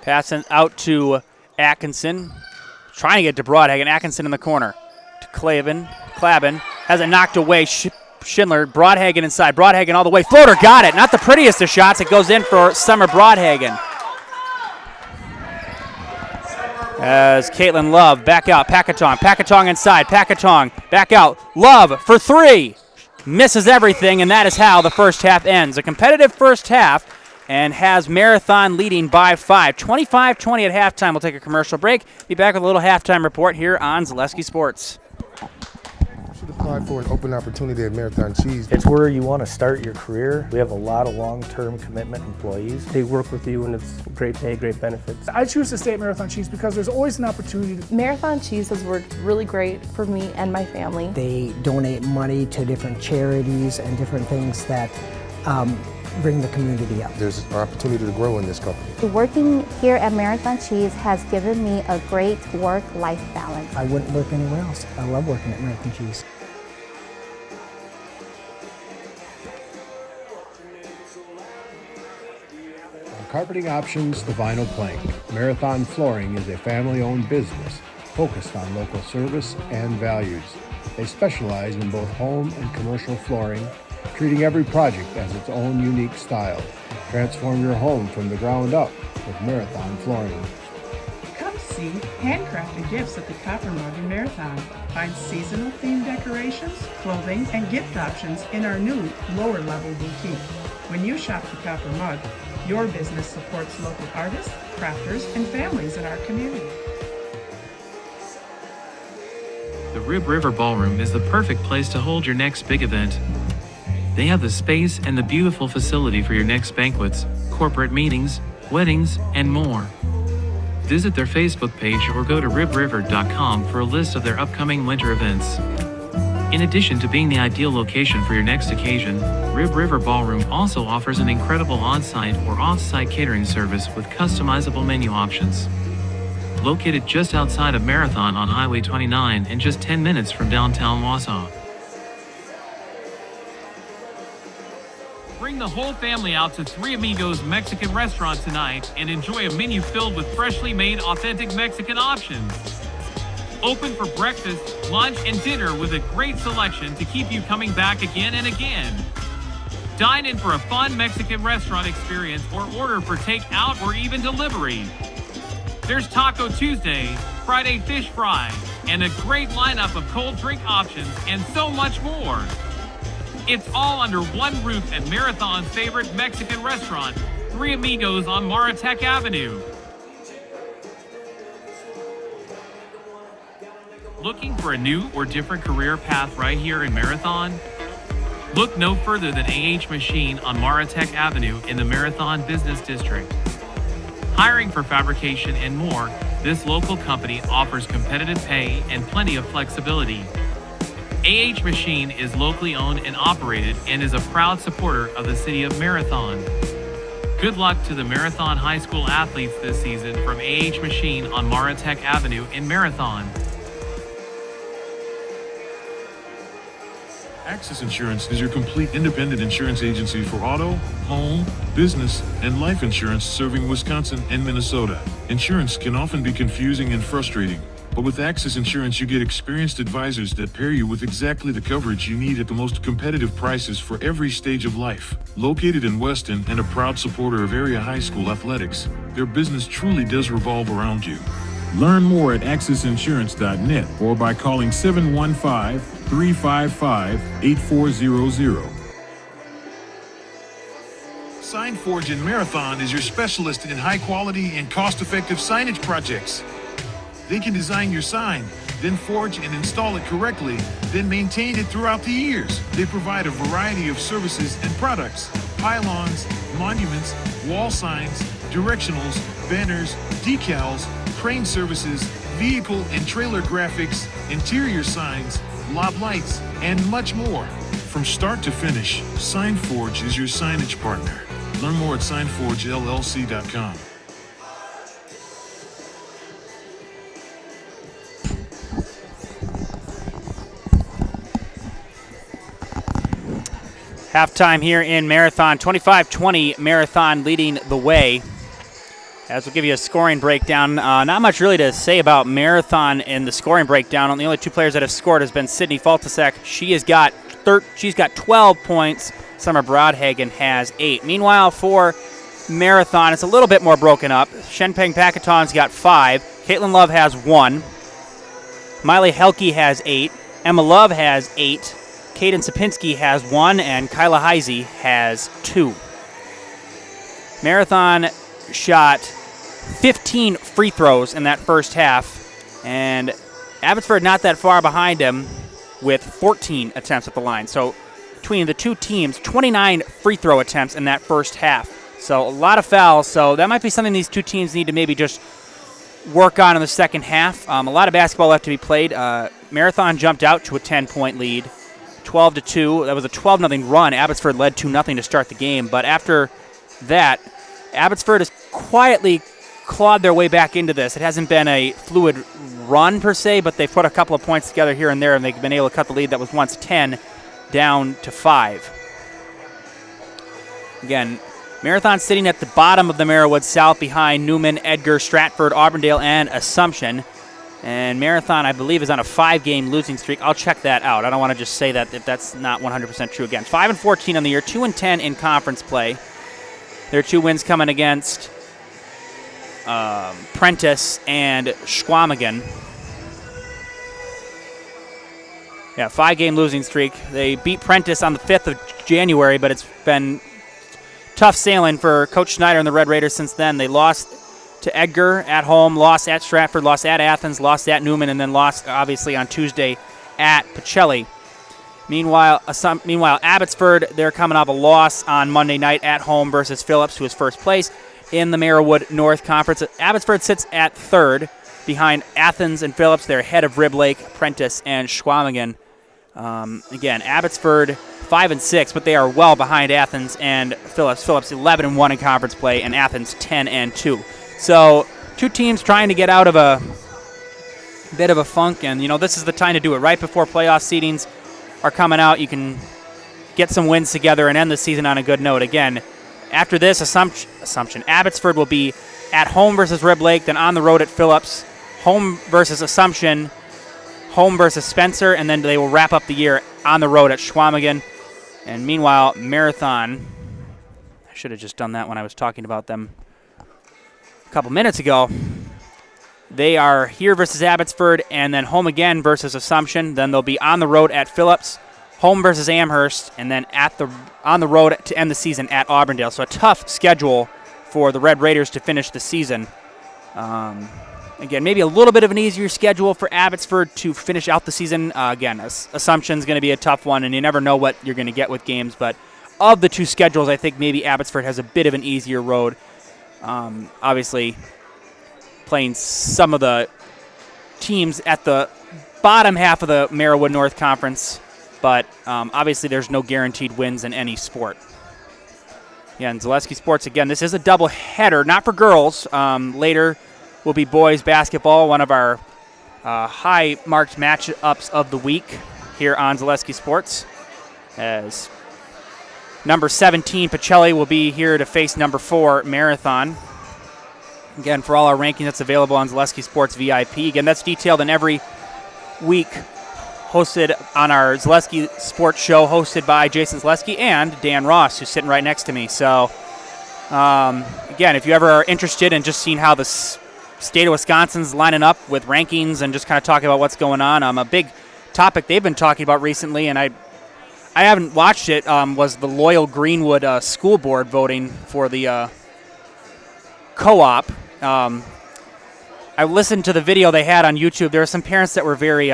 Passing out to Atkinson. Trying to get to Broadhagen. Atkinson in the corner. To Klabin. Klabin has it knocked away. Schindler. Broadhagen inside. Broadhagen all the way. Floater got it. Not the prettiest of shots. It goes in for Summer Broadhagen. As Caitlin Love back out. Pakatong. Pakatong inside. Pakatong back out. Love for 3. Misses everything, and that is how the first half ends. A competitive first half. And has Marathon leading by 5. 25-20 at halftime. We'll take a commercial break. Be back with a little halftime report here on Zaleski Sports. should apply for an open opportunity at Marathon Cheese. It's where you want to start your career. We have a lot of long-term commitment employees. They work with you and it's great pay, great benefits. I choose to stay at Marathon Cheese because there's always an opportunity. Marathon Cheese has worked really great for me and my family. They donate money to different charities and different things that bring the community up. There's an opportunity to grow in this company. Working here at Marathon Cheese has given me a great work-life balance. I wouldn't work anywhere else. I love working at Marathon Cheese. From carpeting options to vinyl plank, Marathon Flooring is a family-owned business focused on local service and values. They specialize in both home and commercial flooring, treating every project as its own unique style. Transform your home from the ground up with Marathon Flooring. Come see handcrafted gifts at the Copper Mug in Marathon. Find seasonal themed decorations, clothing, and gift options in our new lower level boutique. When you shop the Copper Mug, your business supports local artists, crafters, and families in our community. The Rib River Ballroom is the perfect place to hold your next big event. They have the space and the beautiful facility for your next banquets, corporate meetings, weddings, and more. Visit their Facebook page or go to ribriver.com for a list of their upcoming winter events. In addition to being the ideal location for your next occasion, Rib River Ballroom also offers an incredible on-site or off-site catering service with customizable menu options. Located just outside of Marathon on Highway 29 and just 10 minutes from downtown Wausau. Bring the whole family out to Three Amigos Mexican Restaurant tonight and enjoy a menu filled with freshly made authentic Mexican options. Open for breakfast, lunch, and dinner with a great selection to keep you coming back again and again. Dine in for a fun Mexican restaurant experience or order for takeout or even delivery. There's Taco Tuesday, Friday Fish Fry, and a great lineup of cold drink options and so much more. It's all under one roof at Marathon's favorite Mexican restaurant, Three Amigos on Maratech Avenue. Looking for a new or different career path right here in Marathon? Look no further than AH Machine on Maratech Avenue in the Marathon Business District. Hiring for fabrication and more, this local company offers competitive pay and plenty of flexibility. AH Machine is locally owned and operated and is a proud supporter of the city of Marathon. Good luck to the Marathon High School athletes this season from AH Machine on Maratech Avenue in Marathon. Axis Insurance is your complete independent insurance agency for auto, home, business, and life insurance serving Wisconsin and Minnesota. Insurance can often be confusing and frustrating, but with Axis Insurance you get experienced advisors that pair you with exactly the coverage you need at the most competitive prices for every stage of life. Located in Weston and a proud supporter of area high school athletics, their business truly does revolve around you. Learn more at axisinsurance.net or by calling 715-355-8400. SignForge in Marathon is your specialist in high-quality and cost-effective signage projects. They can design your sign, then forge and install it correctly, then maintain it throughout the years. They provide a variety of services and products: pylons, monuments, wall signs, directionals, banners, decals, crane services, vehicle and trailer graphics, interior signs, lot lights, and much more. From start to finish, SignForge is your signage partner. Learn more at signforgellc.com. Halftime here in Marathon, 25-20, Marathon leading the way. As we'll give you a scoring breakdown, not much really to say about Marathon in the scoring breakdown. The only two players that have scored has been Sydney Faltasek. She's got 12 points. Summer Broadhagen has 8. Meanwhile, for Marathon, it's a little bit more broken up. Shenpeng Pakaton's got 5. Caitlin Love has 1. Miley Helke has 8. Emma Love has 8. Kaden Sapinski has 1, and Kyla Heisey has 2. Marathon shot 15 free throws in that first half, and Abbotsford not that far behind him with 14 attempts at the line. So between the two teams, 29 free throw attempts in that first half. So a lot of fouls. So that might be something these two teams need to maybe just work on in the second half. A lot of basketball left to be played. Marathon jumped out to a 10-point lead, 12-2. That was a 12-0 run. Abbotsford led 2-0 to start the game. But after that, Abbotsford has quietly clawed their way back into this. It hasn't been a fluid run per se, but they've put a couple of points together here and there, and they've been able to cut the lead that was once 10 down to 5. Again, Marathon sitting at the bottom of the Merriwood South behind Newman, Edgar, Stratford, Auburndale, and Assumption. And Marathon, I believe, is on a 5-game losing streak. I'll check that out. I don't want to just say that if that's not 100% true. Again, 5-14 on the year, 2-10 in conference play. Their 2 wins coming against Prentice and Squamigan. Yeah, 5-game losing streak. They beat Prentice on the 5th of January, but it's been tough sailing for Coach Schneider and the Red Raiders since then. They lost to Edgar at home, lost at Stratford, lost at Athens, lost at Newman, and then lost, obviously, on Tuesday at Pacelli. Meanwhile, Abbotsford, they're coming off a loss on Monday night at home versus Phillips, who is first place in the Merriwood North Conference. Abbotsford sits at 3rd behind Athens and Phillips. They're ahead of Rib Lake, Prentice, and Squamigan. Again, Abbotsford 5-6, but they are well behind Athens and Phillips. Phillips 11-1 in conference play, and Athens 10-2. So 2 teams trying to get out of a bit of a funk, and this is the time to do it. Right before playoff seedings are coming out, you can get some wins together and end the season on a good note. Again, after this, Assumption, Abbotsford will be at home versus Rib Lake, then on the road at Phillips, home versus Assumption, home versus Spencer, and then they will wrap up the year on the road at Squamigan. And meanwhile, Marathon, I should have just done that when I was talking about them a couple minutes ago. They are here versus Abbotsford, and then home again versus Assumption. Then they'll be on the road at Phillips, home versus Amherst, and then on the road to end the season at Auburndale. So a tough schedule for the Red Raiders to finish the season. Again, maybe a little bit of an easier schedule for Abbotsford to finish out the season. Again, Assumption's going to be a tough one, and you never know what you're going to get with games. But of the 2 schedules, I think maybe Abbotsford has a bit of an easier road. Obviously, playing some of the teams at the bottom half of the Merriwood North Conference, but obviously there's no guaranteed wins in any sport. Yeah, and Zaleski Sports, again, this is a double header, not for girls. Later will be boys basketball, one of our high-marked matchups of the week here on Zaleski Sports, as number 17, Pacelli, will be here to face number 4, Marathon. Again, for all our rankings, that's available on Zaleski Sports VIP. Again, that's detailed in every week, hosted on our Zaleski Sports show, hosted by Jason Zaleski and Dan Ross, who's sitting right next to me. So, again, if you ever are interested in just seeing how the state of Wisconsin's lining up with rankings and just kind of talking about what's going on, a big topic they've been talking about recently, and I haven't watched it, was the Loyal Greenwood School Board voting for the co-op. I listened to the video they had on YouTube. There were some parents that were very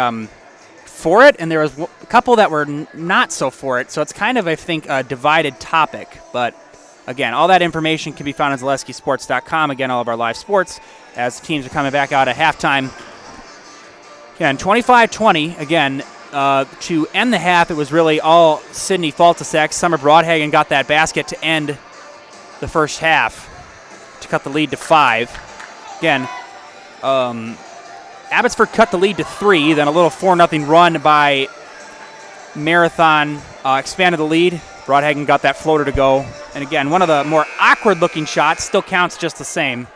for it, and there was a couple that were not so for it. So it's kind of, I think, a divided topic. But again, all that information can be found on ZaleskiSports.com. Again, all of our live sports as teams are coming back out at halftime. Again, 25-20. Again, to end the half, it was really all Sydney Faltisac. Summer Broadhagen got that basket to end the first half to cut the lead to 5. Again, Abbotsford cut the lead to 3, then a little 4-0 run by Marathon expanded the lead. Broadhagen got that floater to go. And again, one of the more awkward-looking shots, still counts just the same.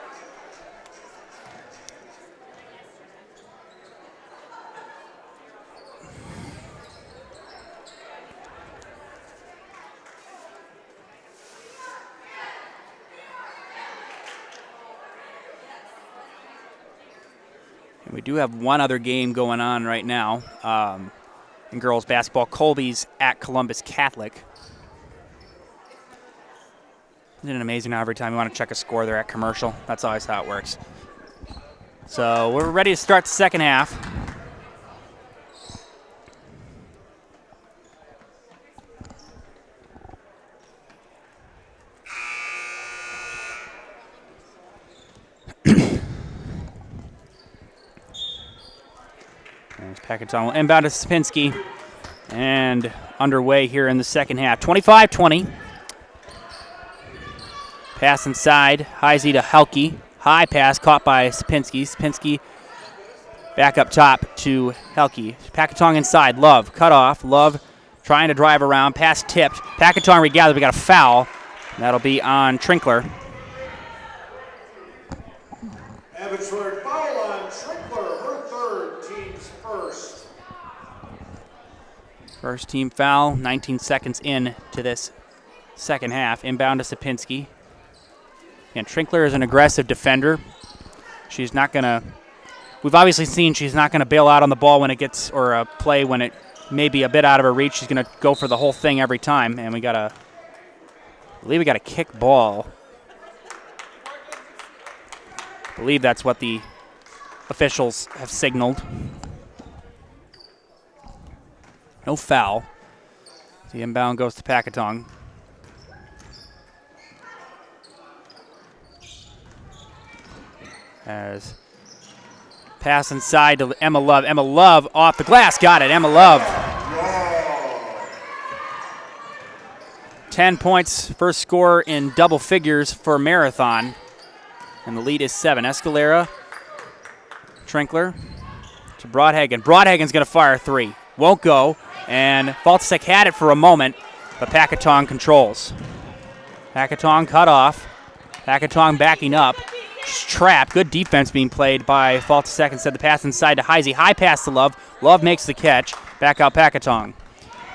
We do have one other game going on right now in girls basketball. Colby's at Columbus Catholic. Isn't it amazing how every time you want to check a score, they're at commercial? That's always how it works. So we're ready to start the second half. As Packatong will inbound to Sapinski. And underway here in the second half. 25-20. Pass inside. Heisey to Helke. High pass caught by Sapinski. Sapinski back up top to Helke. Packatong inside. Love cut off. Love trying to drive around. Pass tipped. Packatong regathered. We got a foul. That'll be on Trinkler. Abbotsford foul on Trinkler, her third, team's first. First team foul, 19 seconds in to this second half. Inbound to Sapinski. And Trinkler is an aggressive defender. She's not going to, we've obviously seen she's not going to bail out on the ball when it gets, or a play when it may be a bit out of her reach. She's going to go for the whole thing every time. And I believe we got a kick ball. I believe that's what the officials have signaled. No foul. The inbound goes to Packatong. As pass inside to Emma Love. Emma Love off the glass. Got it. Emma Love. 10 points, first score in double figures for Marathon. And the lead is 7. Escalera, Trinkler to Broadhagen. Broadhagen's going to fire 3. Won't go. And Faltasek had it for a moment, but Packatong controls. Packatong cut off. Packatong backing up. She's trapped. Good defense being played by Faltasek. Instead, the pass inside to Heisey. High pass to Love. Love makes the catch. Back out Packatong.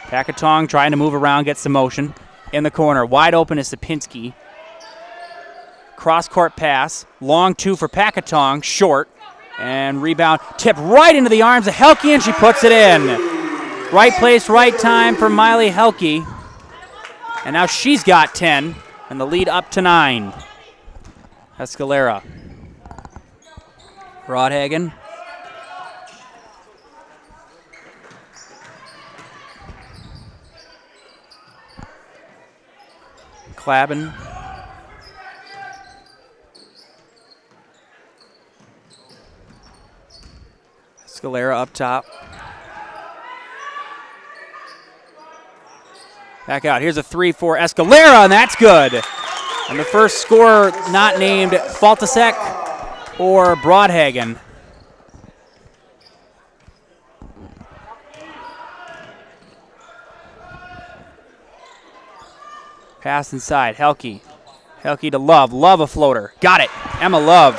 Packatong trying to move around, get some motion. In the corner, wide open is Sapinski. Cross-court pass, long 2 for Packatong, short, and rebound tipped right into the arms of Helke, and she puts it in. Right place, right time for Miley Helke. And now she's got 10, and the lead up to 9. Escalera. Broadhagen. Clabin. Escalera up top. Back out. Here's a 3 for Escalera, and that's good. And the first scorer not named Faltasek or Broadhagen. Pass inside. Helke. Helke to Love. Love a floater. Got it. Emma Love.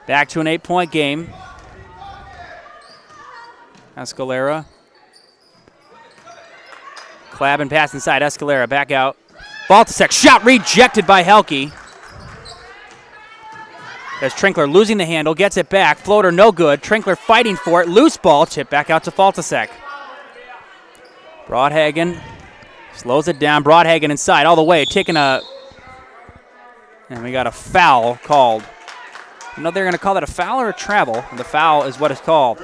Back to an 8-point game. Escalera. Clabin pass inside. Escalera back out. Faltasek shot rejected by Helke. There's Trinkler losing the handle. Gets it back. Floater no good. Trinkler fighting for it. Loose ball. Tip back out to Faltasek. Broadhagen slows it down. Broadhagen inside all the way. Taking a... And we got a foul called. I know they're going to call that a foul or a travel. The foul is what it's called.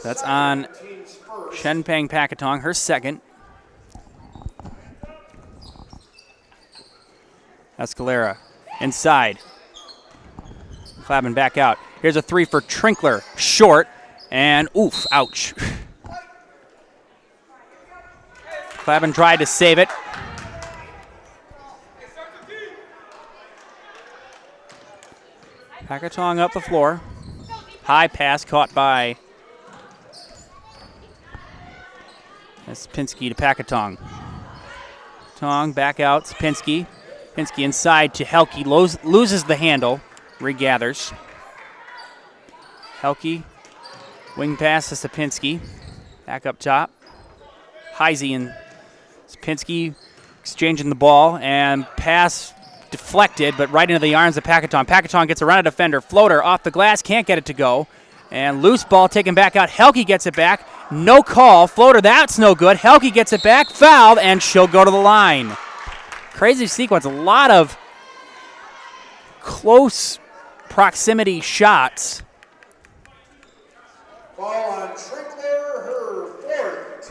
That's on Shenpeng Packatong, her second. Escalera inside. Clabin back out. Here's a 3 for Trinkler. Short. And oof, ouch. Clabin tried to save it. Packatong up the floor. High pass caught by Sapinski to Packatong. Tong back out. Sapinski. Sapinski inside to Helke. Loses the handle. Regathers. Helke. Wing pass to Sapinski. Back up top. Heisey and Sapinski exchanging the ball, and pass deflected, but right into the arms of Packatong. Packatong gets around a defender. Floater off the glass, can't get it to go. And loose ball taken back out. Helke gets it back. No call. Floater, that's no good. Helke gets it back, fouled, and she'll go to the line. Crazy sequence. A lot of close proximity shots.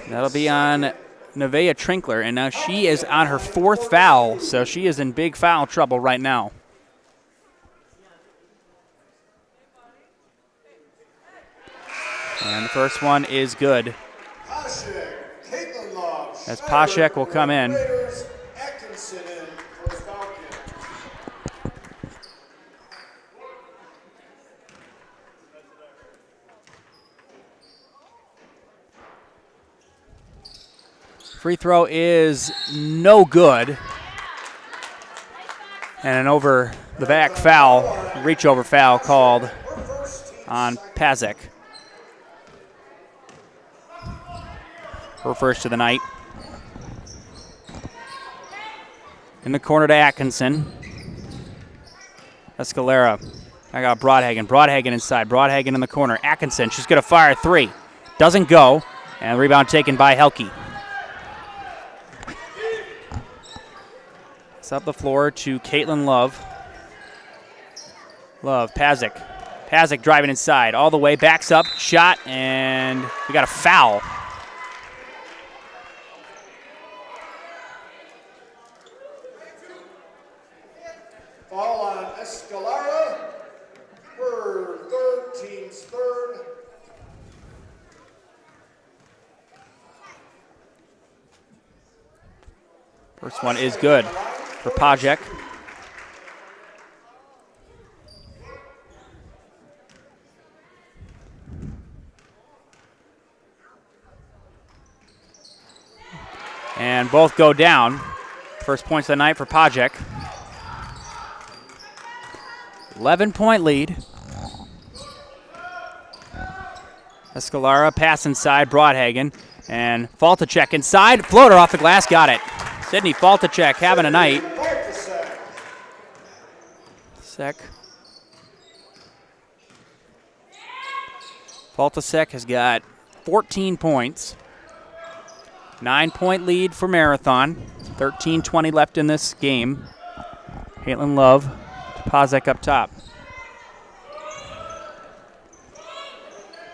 That'll be on Nevaeh Trinkler, and now she is on her 4th foul, so she is in big foul trouble right now. And the first one is good. Pashek, Caitlin Love, As Pashek will come in. Raiders, Atkinson in for the Falcons. Free throw is no good. And an over the back foul, reach over foul called on Pazek. Her first of the night. In the corner to Atkinson. Escalera. I got Broadhagen. Broadhagen inside. Broadhagen in the corner. Atkinson, she's going to fire a three. Doesn't go. And the rebound taken by Helke. It's up the floor to Caitlin Love. Love, Pazek. Pazek driving inside. All the way. Backs up. Shot. And we got a foul. Foul on Escalera for third, team's third. First one is good for Pajek. And both go down. First points of the night for Pajek. 11-point lead. Escalara, pass inside, Broadhagen. And Faltacek inside, floater off the glass, got it. Sydney Faltacek having a night. Faltacek has got 14 points. 9-point lead for Marathon. 13:20 left in this game. Caitlin Love, Pazek up top.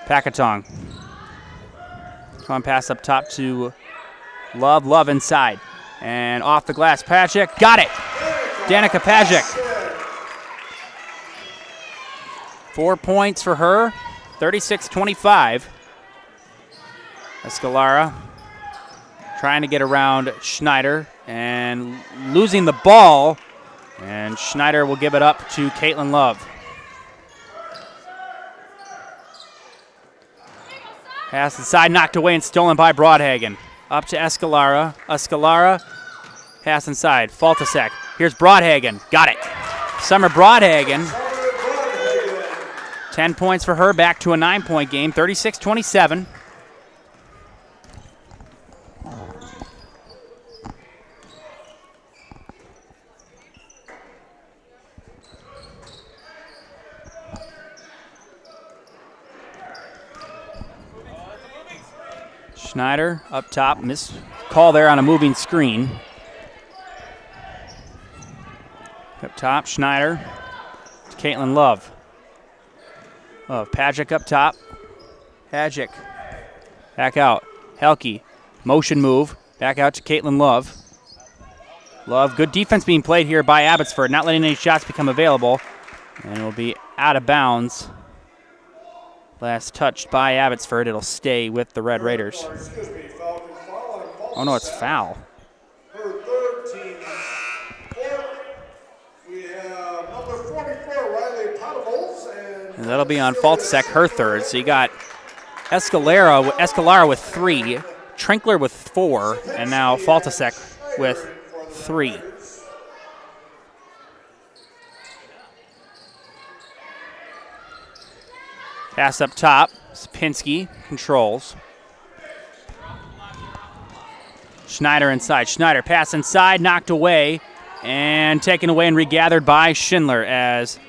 Pakatong. Come on, pass up top to Love. Love inside. And off the glass, Pajek. Got it! Danica Pajek. 4 points for her. 36-25. Escalara trying to get around Schneider and losing the ball. And Schneider will give it up to Caitlin Love. Pass inside, knocked away and stolen by Broadhagen. Up to Escalara. Escalara, pass inside. Faltacek. Here's Broadhagen. Got it. Summer Broadhagen. 10 points for her, back to a 9-point game, 36-27. Schneider up top, missed call there on a moving screen. Up top, Schneider to Caitlin Love. Pajek up top. Pajek back out. Helke, motion move, back out to Caitlin Love. Love, good defense being played here by Abbotsford, not letting any shots become available. And it will be out of bounds. Last touched by Abbotsford. It'll stay with the Red Raiders. Oh, no, it's foul. Her third team. We have number 44, Riley Potables. And that'll be on Faltacek, her third. So you got Escalara with 3, Trinkler with 4, and now Faltacek with 3. Pass up top. Sapinski controls. Schneider inside. Schneider pass inside, knocked away, and taken away and regathered by Schindler as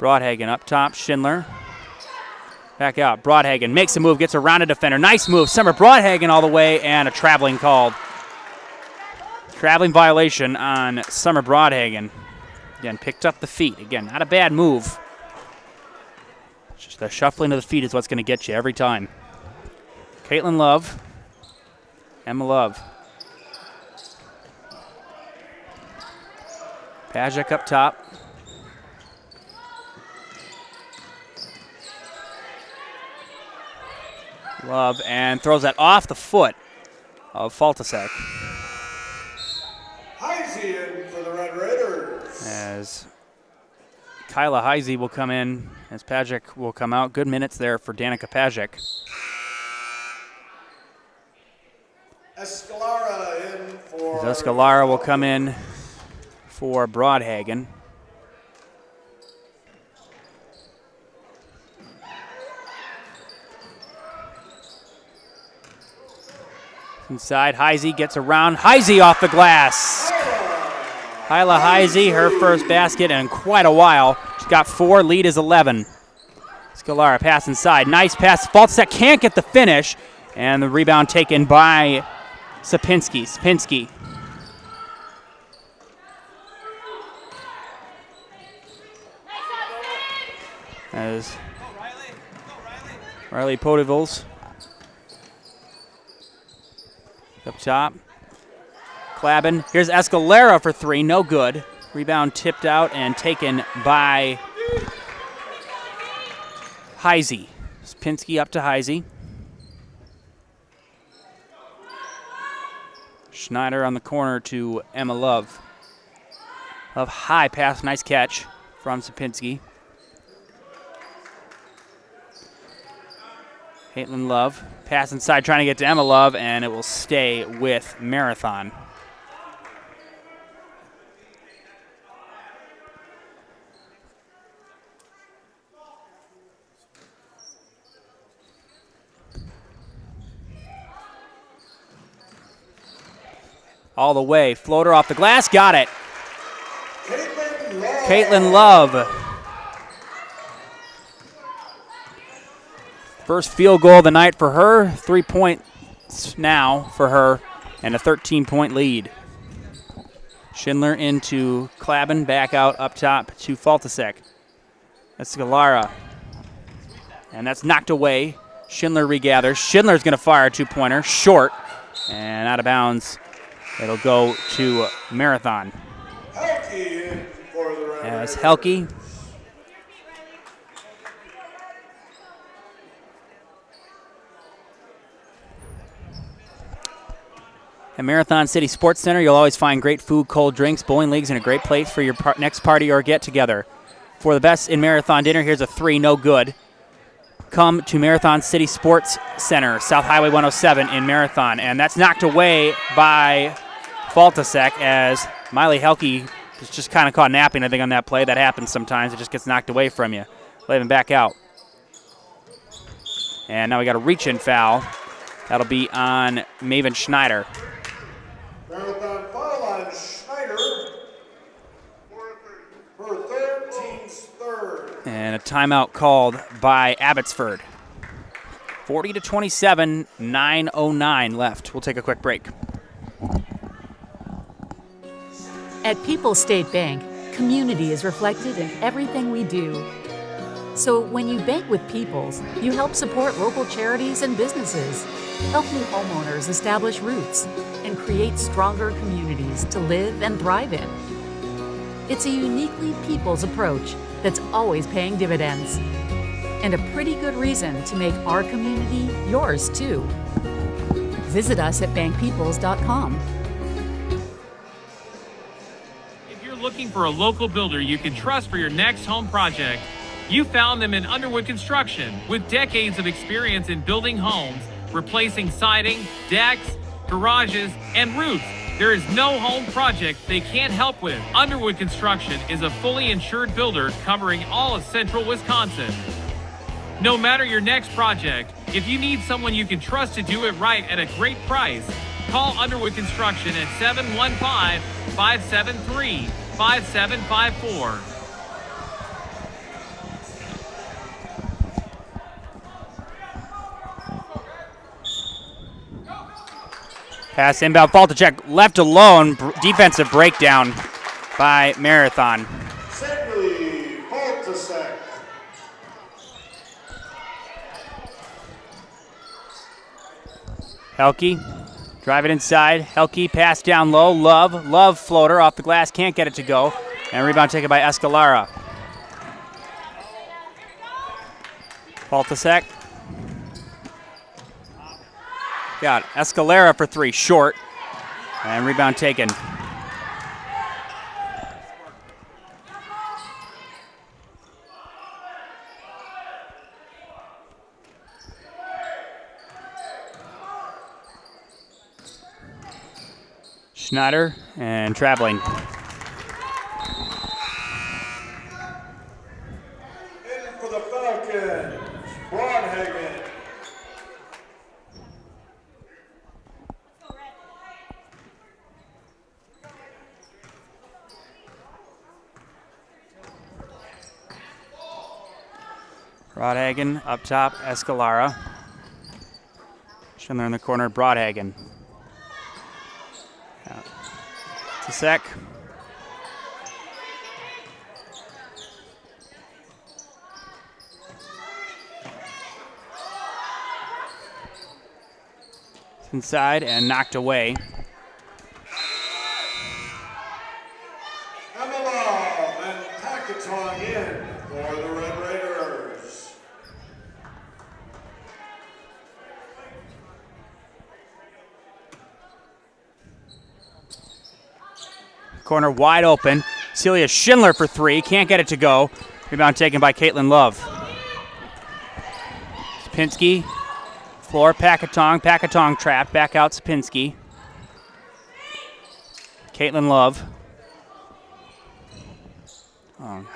Broadhagen up top. Schindler back out. Broadhagen makes a move, gets around a defender. Nice move. Summer Broadhagen all the way, and a traveling called. Traveling violation on Summer Broadhagen. Again, picked up the feet. Again, not a bad move. Just the shuffling of the feet is what's going to get you every time. Caitlin Love. Emma Love. Pajek up top. Love, and throws that off the foot of Faltasek. Heisey in for the Red Raiders. As Kyla Heisey will come in, as Pajic will come out. Good minutes there for Danica Pajic. Escalara in for... As Escalara will come in for Broadhagen. Inside, Heisey gets around. Heisey off the glass. Kyla Heisey, her first basket in quite a while. She's got 4, lead is 11. Scalara pass inside, nice pass. Faltasek can't get the finish, and the rebound taken by Sapinski. As Riley Podevils up top. Clabin. Here's Escalera for 3, no good. Rebound tipped out and taken by Heisey. Sapinski up to Heisey. Schneider on the corner to Emma Love. Love high pass, nice catch from Sapinski. Caitlin Love, pass inside trying to get to Emma Love, and it will stay with Marathon. All the way, floater off the glass, got it. Caitlin Love. First field goal of the night for her, 3 points now for her, and a 13-point lead. Schindler into Clabin, back out up top to Faltasek. That's Scalara. And that's knocked away. Schindler regathers. Schindler's going to fire a two-pointer, short, and out of bounds. It'll go to Marathon. As Helke. At Marathon City Sports Center, you'll always find great food, cold drinks, bowling leagues, and a great place for your next party or get-together. For the best in Marathon dinner, here's a 3, no good. Come to Marathon City Sports Center, South Highway 107 in Marathon. And that's knocked away by Faltasek as Miley Helke was just kind of caught napping, I think, on that play. That happens sometimes. It just gets knocked away from you. Let him back out. And now we got a reach-in foul. That'll be on Maven Schneider. Marathon foul on Schneider for third, team's third. And a timeout called by Abbotsford. 40-27, 9:09 left. We'll take a quick break. At People's State Bank, community is reflected in everything we do. So when you bank with People's, you help support local charities and businesses, help new homeowners establish roots, and create stronger communities to live and thrive in. It's a uniquely People's approach that's always paying dividends. And a pretty good reason to make our community yours too. Visit us at bankpeoples.com. If you're looking for a local builder you can trust for your next home project, you found them in Underwood Construction. With decades of experience in building homes, replacing siding, decks, garages, and roofs, there is no home project they can't help with. Underwood Construction is a fully insured builder covering all of central Wisconsin. No matter your next project, if you need someone you can trust to do it right at a great price, call Underwood Construction at 715-573-5754. Pass inbound, Faltasek left alone. Defensive breakdown by Marathon. Simply Faltasek. Helke, drive it inside. Helke, pass down low. Love floater off the glass, can't get it to go. And rebound taken by Escalara. Faltasek. Got Escalera for 3, short. And rebound taken. Schneider and traveling. In for the Falcons, Broadhagen. Broadhagen up top, Escalara. Schindler in the corner, Broadhagen. Tasek. Inside and knocked away. Emelov and Packatong in for the Red Raiders. Corner wide open. Celia Schindler for 3. Can't get it to go. Rebound taken by Caitlin Love. Sapinski. Floor, Packatong. Packatong trapped. Back out Sapinski. Caitlin Love. Oh.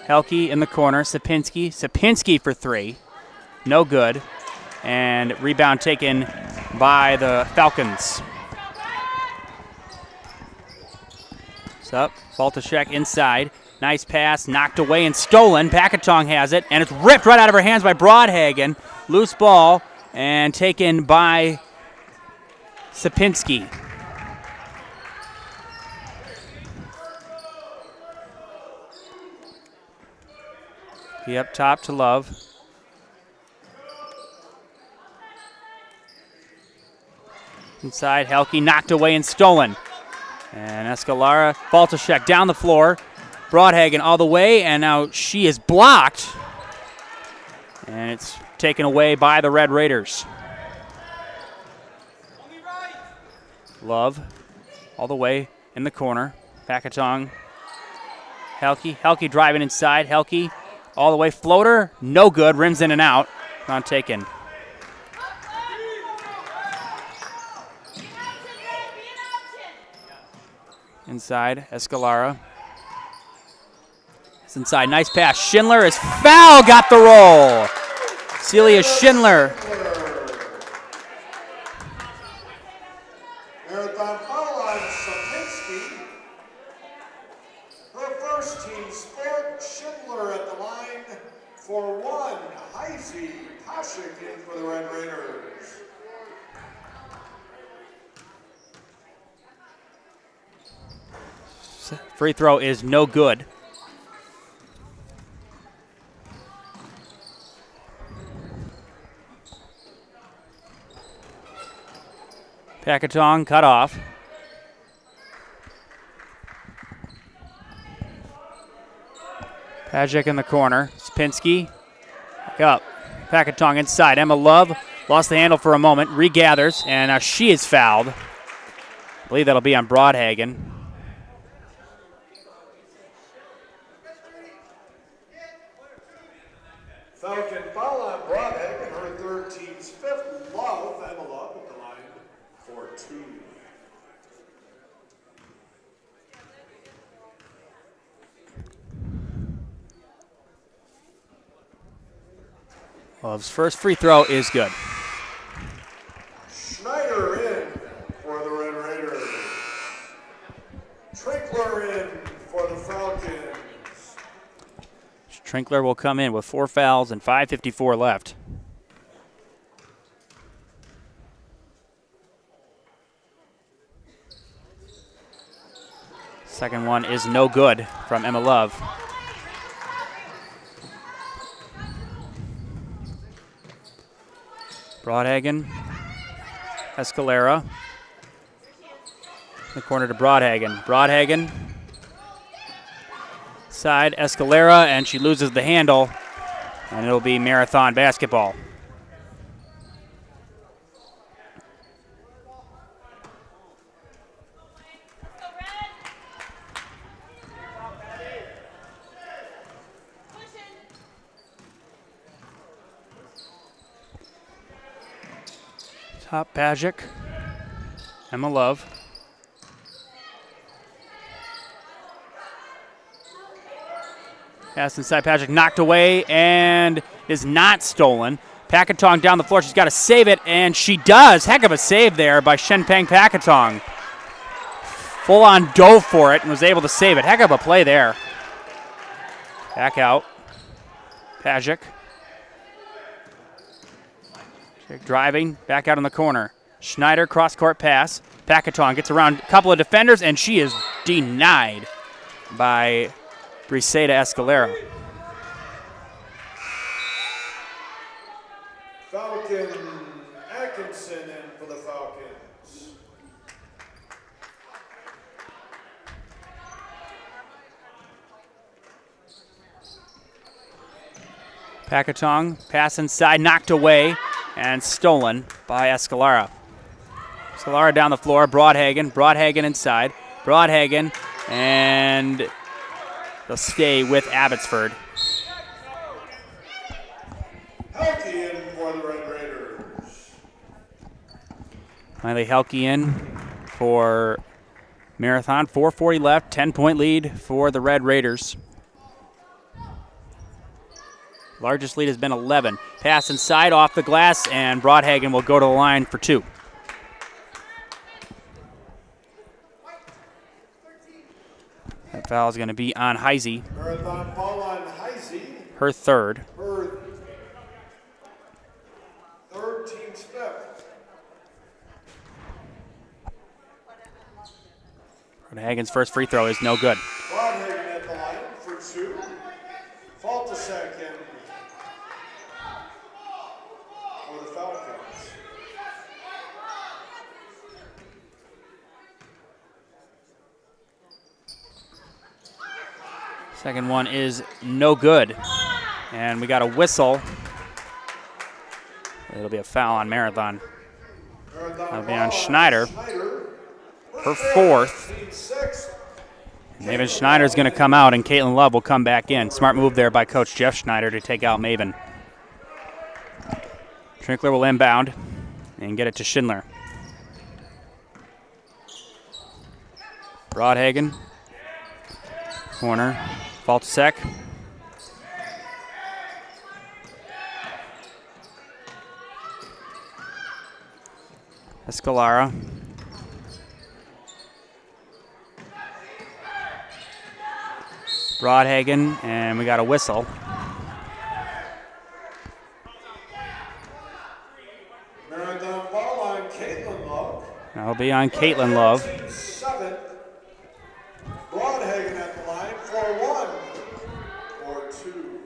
Helke in the corner. Sapinski. Sapinski for 3. No good. And rebound taken by the Falcons. Up, Baltashek inside. Nice pass, knocked away and stolen. Packatong has it, and it's ripped right out of her hands by Broadhagen. Loose ball, and taken by Sapinski. He up top to Love. Inside, Helke knocked away and stolen. And Escalara, Baltashek down the floor. Broadhagen all the way, and now she is blocked. And it's taken away by the Red Raiders. Love all the way in the corner. Packatong. Helke driving inside. Helke all the way. Floater, no good. Rims in and out. Not taken. Inside, Escalara. It's inside, nice pass. Schindler is foul, got the roll. Celia Schindler. Marathon foul on Sapinski. Her first team sport, Schindler at the line for 1. Heisey Pashik in for the Red Raiders. Free throw is no good. Packatong cut off. Pajek in the corner. Sapinski. Back up. Packatong inside. Emma Love lost the handle for a moment. Regathers, and now she is fouled. I believe that'll be on Broadhagen. Falcon foul on Broadhagen, her third team's 5th. Love, Emma Love at the line for 2. Love's first free throw is good. Schneider in for the Red Raiders. Trinkler in for the Falcons. Trinkler will come in with 4 fouls and 5:54 left. Second one is no good from Emma Love. Broadhagen, Escalera. The corner to Broadhagen. Broadhagen. Side Escalera, and she loses the handle, and it'll be Marathon basketball. Top Pajic. Emma Love. Pass inside, Pajic knocked away and is not stolen. Pakatong down the floor. She's got to save it, and she does. Heck of a save there by Shenpeng Pakatong. Full-on dove for it and was able to save it. Heck of a play there. Back out. Pajic. Driving, back out in the corner. Schneider, cross-court pass. Pakatong gets around a couple of defenders, and she is denied by Briseida Escalera. Falcon Atkinson in for the Falcons. Pakatong, pass inside, knocked away, and stolen by Escalera. Escalera down the floor, Broadhagen inside. Broadhagen, and they'll stay with Abbotsford. Helke in for the Red Raiders. Miley Helke in for Marathon. 4:40 left, 10-point lead for the Red Raiders. Largest lead has been 11. Pass inside off the glass, and Broadhagen will go to the line for 2. That foul is going to be on Heisey. Marathon ball on Heisey. Her third. Her third team's fifth. Broadhagen's first free throw is no good. Broadhagen at the line for 2. Fault a second for the Falcons. Second one is no good. And we got a whistle. It'll be a foul on Marathon. That'll be on Schneider. Her fourth. Maven Schneider's going to come out, and Caitlin Love will come back in. Smart move there by Coach Jeff Schneider to take out Maven. Trinkler will inbound and get it to Schindler. Broadhagen. Corner. Faltasek. Escalara. Broadhagen, and we got a whistle. Marathon ball on Caitlin Love. That'll be on Caitlin Love. 7. Broadhagen at the line for 1 or 2.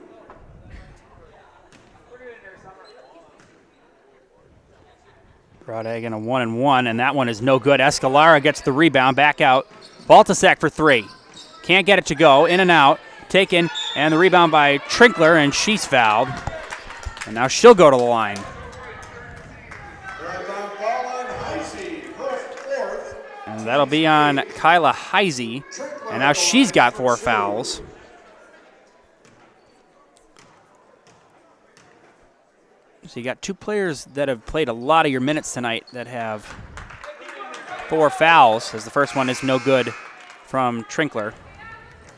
Broadhagen a 1-and-1, and that one is no good. Escalara gets the rebound, back out. Baltasek for 3. Can't get it to go. In and out. Taken, and the rebound by Trinkler, and she's fouled. And now she'll go to the line. And that'll be on Kyla Heisey. And now she's got 4 fouls. So you got 2 players that have played a lot of your minutes tonight that have 4 fouls, as the first one is no good from Trinkler.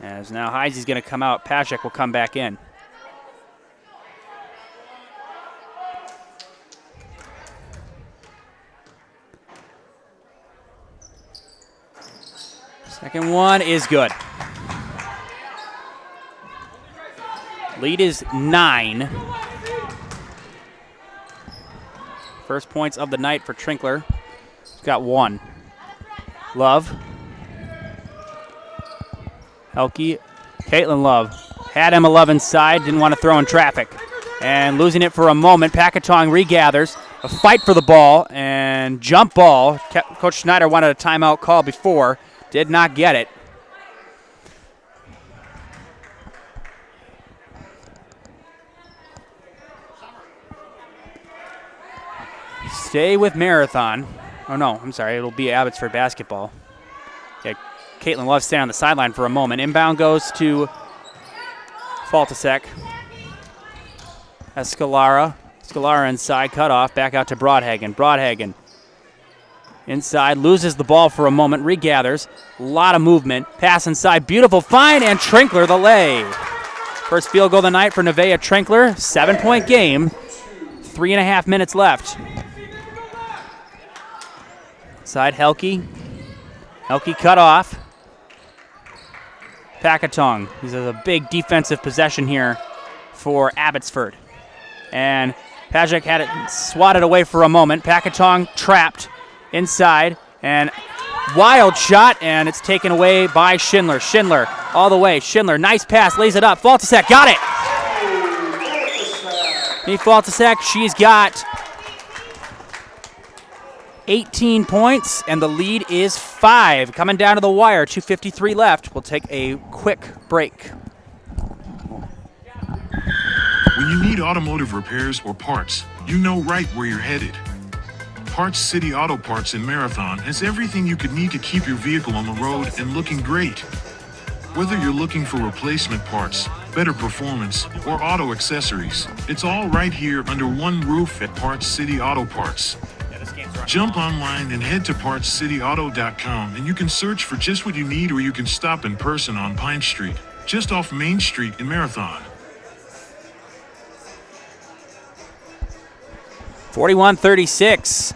As now Heisey's going to come out. Pajic will come back in. Second one is good. Lead is 9. First points of the night for Trinkler. He's got 1. Love. Helke. Caitlin Love had M11 side, didn't want to throw in traffic. And losing it for a moment, Pakatong regathers. A fight for the ball and jump ball. Coach Schneider wanted a timeout call before, did not get it. Stay with Marathon. Oh no, I'm sorry, it'll be Abbotsford basketball. Okay, Caitlin Love staying on the sideline for a moment. Inbound goes to Faltasek. Escalara Escalara inside, cut off, back out to Broadhagen. Broadhagen inside, loses the ball for a moment, regathers. A lot of movement. Pass inside, beautiful find, and Trinkler the lay. First field goal of the night for Nevaeh Trinkler. 7-point game. 3.5 minutes left. Side Helke. Helke cut off. Packatong. This is a big defensive possession here for Abbotsford. And Pajek had it swatted away for a moment. Packatong trapped inside. And wild shot, and it's taken away by Schindler. Schindler all the way. Schindler, nice pass, lays it up. Faltasek got it. Faltasek, she's got 18 points, and the lead is 5. Coming down to the wire, 2:53 left. We'll take a quick break. When you need automotive repairs or parts, you know right where you're headed. Parts City Auto Parts in Marathon has everything you could need to keep your vehicle on the road and looking great. Whether you're looking for replacement parts, better performance, or auto accessories, it's all right here under one roof at Parts City Auto Parts. Jump online and head to PartsCityAuto.com and you can search for just what you need, or you can stop in person on Pine Street, just off Main Street in Marathon. 41-36.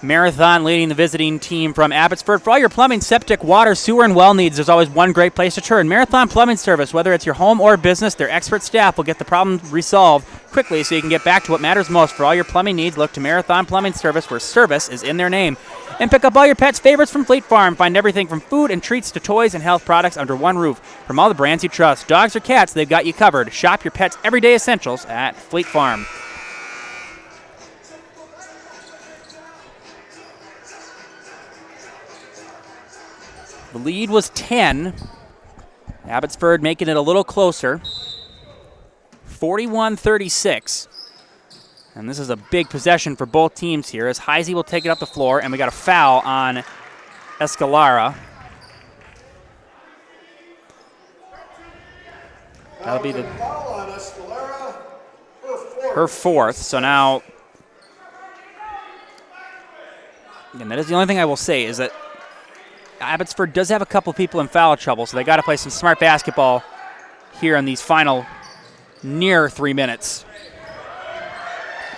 Marathon leading the visiting team from Abbotsford. For all your plumbing, septic, water, sewer, and well needs, there's always one great place to turn. Marathon Plumbing Service. Whether it's your home or business, their expert staff will get the problem resolved quickly so you can get back to what matters most. For all your plumbing needs, look to Marathon Plumbing Service, where service is in their name. And pick up all your pets' favorites from Fleet Farm. Find everything from food and treats to toys and health products under one roof. From all the brands you trust, dogs or cats, they've got you covered. Shop your pets' everyday essentials at Fleet Farm. The lead was 10. Abbotsford making it a little closer. 41-36. And this is a big possession for both teams here, as Heisey will take it up the floor, and we got a foul on Escalara. That'll be her fourth. So now, and that is the only thing I will say, is that Abbotsford does have a couple people in foul trouble, so they got to play some smart basketball here in these final near 3 minutes.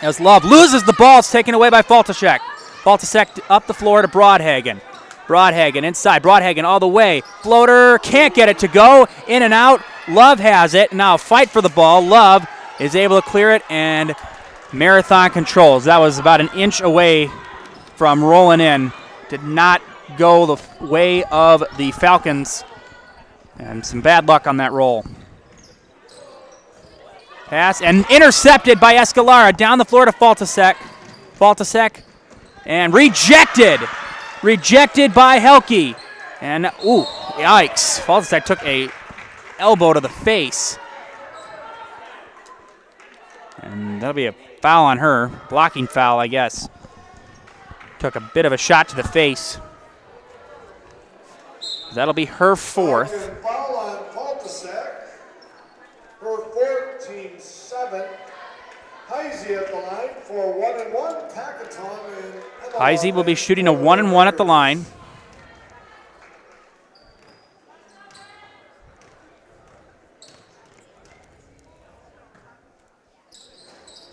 As Love loses the ball, it's taken away by Faltasek. Faltasek up the floor to Broadhagen. Broadhagen inside. Broadhagen all the way. Floater, can't get it to go. In and out. Love has it. Now fight for the ball. Love is able to clear it, and Marathon controls. That was about an inch away from rolling in. Did not go the way of the Falcons, and some bad luck on that roll. Pass and intercepted by Escalara. Down the floor to Faltasek. Faltasek and rejected. Rejected by Helke. And ooh, yikes. Faltasek took a elbow to the face. And that'll be a foul on her. Blocking foul, I guess. Took a bit of a shot to the face. That'll be her fourth. Foul on Faltasek. Her 14-7. Heisey at the line for 1-1. Packatong and Heisey will be shooting a 1-1 at the line.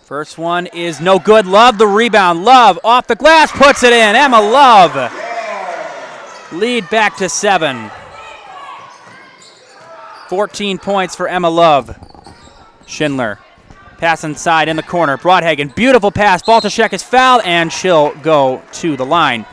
First one is no good. Love the rebound. Love off the glass, puts it in. Emma Love. Lead back to 7. 14 points for Emma Love. Schindler. Pass inside in the corner. Broadhagen. Beautiful pass. Faltasek is fouled, and she'll go to the line.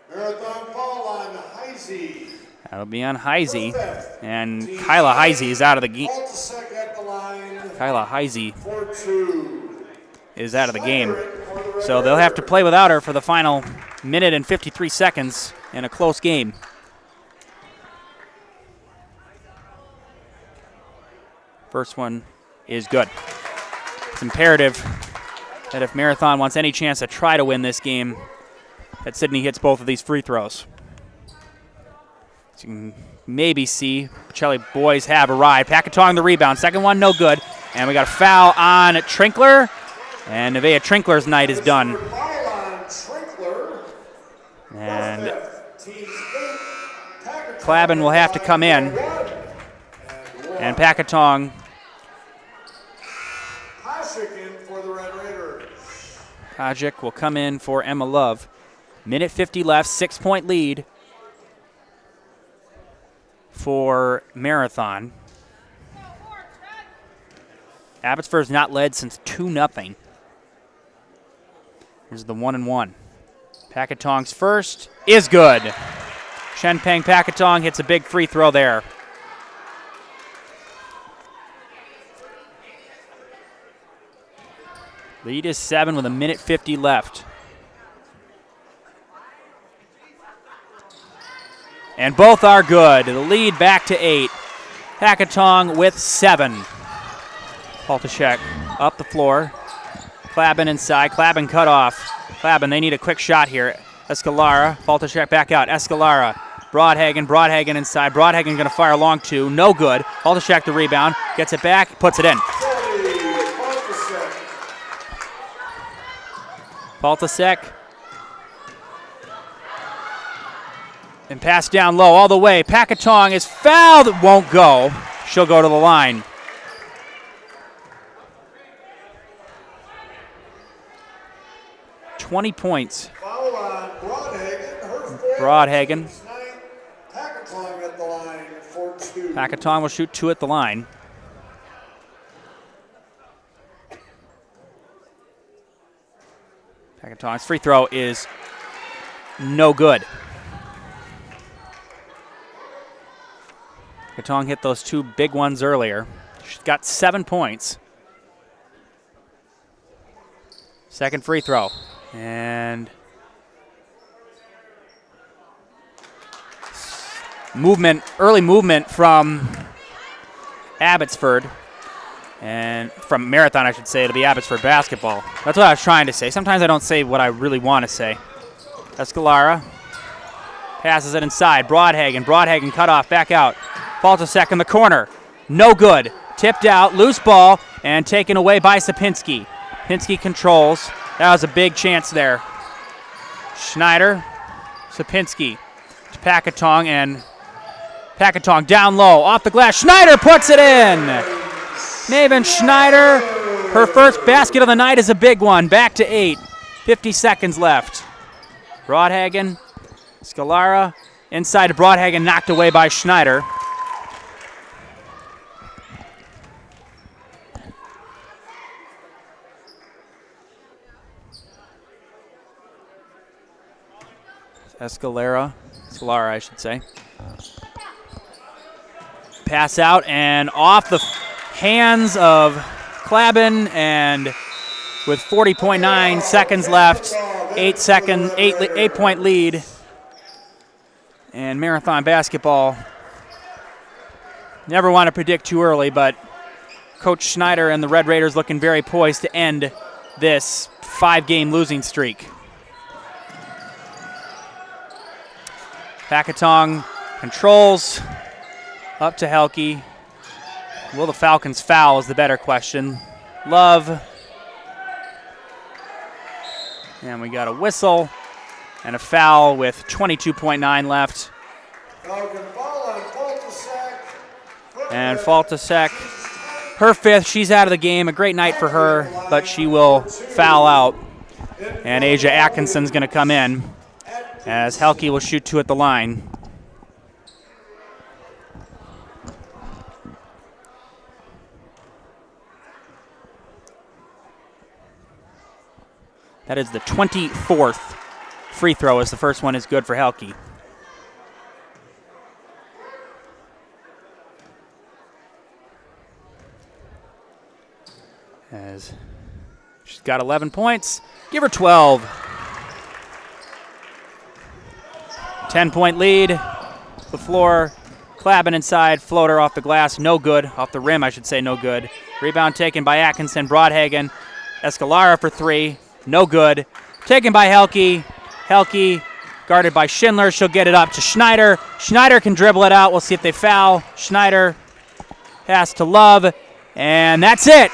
Marathon foul on Heisey. That'll be on Heisey. And Kyla Heisey is out of the game. Faltasek at the line. Kyla Heisey for 2. is out of the game. So they'll have to play without her for the final minute and 53 seconds in a close game. First one is good. It's imperative that if Marathon wants any chance to try to win this game, that Sydney hits both of these free throws. So you can maybe see Bocelli boys have arrived. Packatong the rebound. Second one, no good. And we got a foul on Trinkler. And Nevaeh Trinkler's night is done. And Klabin will have to come in. And Packatong Pajic will come in for Emma Love. Minute 50 left, 6-point lead for Marathon. Abbotsford's not led since 2-0. Here's the 1-1. Packatong's first is good. Shenpeng Packatong hits a big free throw there. Lead is 7 with a minute 50 left. And both are good. The lead back to 8. Packatong with 7. Paltashek up the floor. Klabin inside. Klabin cut off. Klabin, they need a quick shot here. Escalara. Paltashek back out. Escalara. Broadhagen inside. Broadhagen going to fire long 2. No good. Paltashek the rebound. Gets it back. Puts it in. Paltasek. And pass down low all the way. Packatong is fouled. Won't go. She'll go to the line. $20 points. Broadhagen. Packatong will shoot 2 at the line. Packatong's free throw is no good. Packatong hit those 2 big ones earlier. She's got 7 points. Second free throw. And early movement from Abbotsford. And from Marathon, I should say. It'll be Abbotsford basketball. That's what I was trying to say. Sometimes I don't say what I really want to say. Escalara passes it inside. Broadhagen cut off, back out. Paltasek in the corner. No good. Tipped out, loose ball, and taken away by Sapinski. Sapinski controls. That was a big chance there. Schneider, Sapinski to Packatong, and Packatong down low, off the glass. Schneider puts it in. Maven Schneider, her first basket of the night is a big one. Back to 8. 50 seconds left. Broadhagen, Scalara, inside to Broadhagen, knocked away by Schneider. Escalara, I should say. Pass out and off the hands of Klabin, and with 40.9 seconds left, 8-point lead. And Marathon basketball, never want to predict too early, but Coach Schneider and the Red Raiders looking very poised to end this 5-game losing streak. Packatong controls up to Helke. Will the Falcons foul is the better question. Love. And we got a whistle and a foul with 22.9 left. And Faltasek, her 5th. She's out of the game. A great night for her, but she will foul out. And Asia Atkinson's going to come in as Helke will shoot 2 at the line. That is the 24th free throw, as the first one is good for Helke. As she's got 11 points, give her 12. 10-point lead, the floor. Klabin inside, floater off the glass, no good. Off the rim, I should say, no good. Rebound taken by Atkinson, Broadhagen. Escalara for 3, no good. Taken by Helke. Helke guarded by Schindler. She'll get it up to Schneider. Schneider can dribble it out. We'll see if they foul. Schneider pass to Love, and that's it.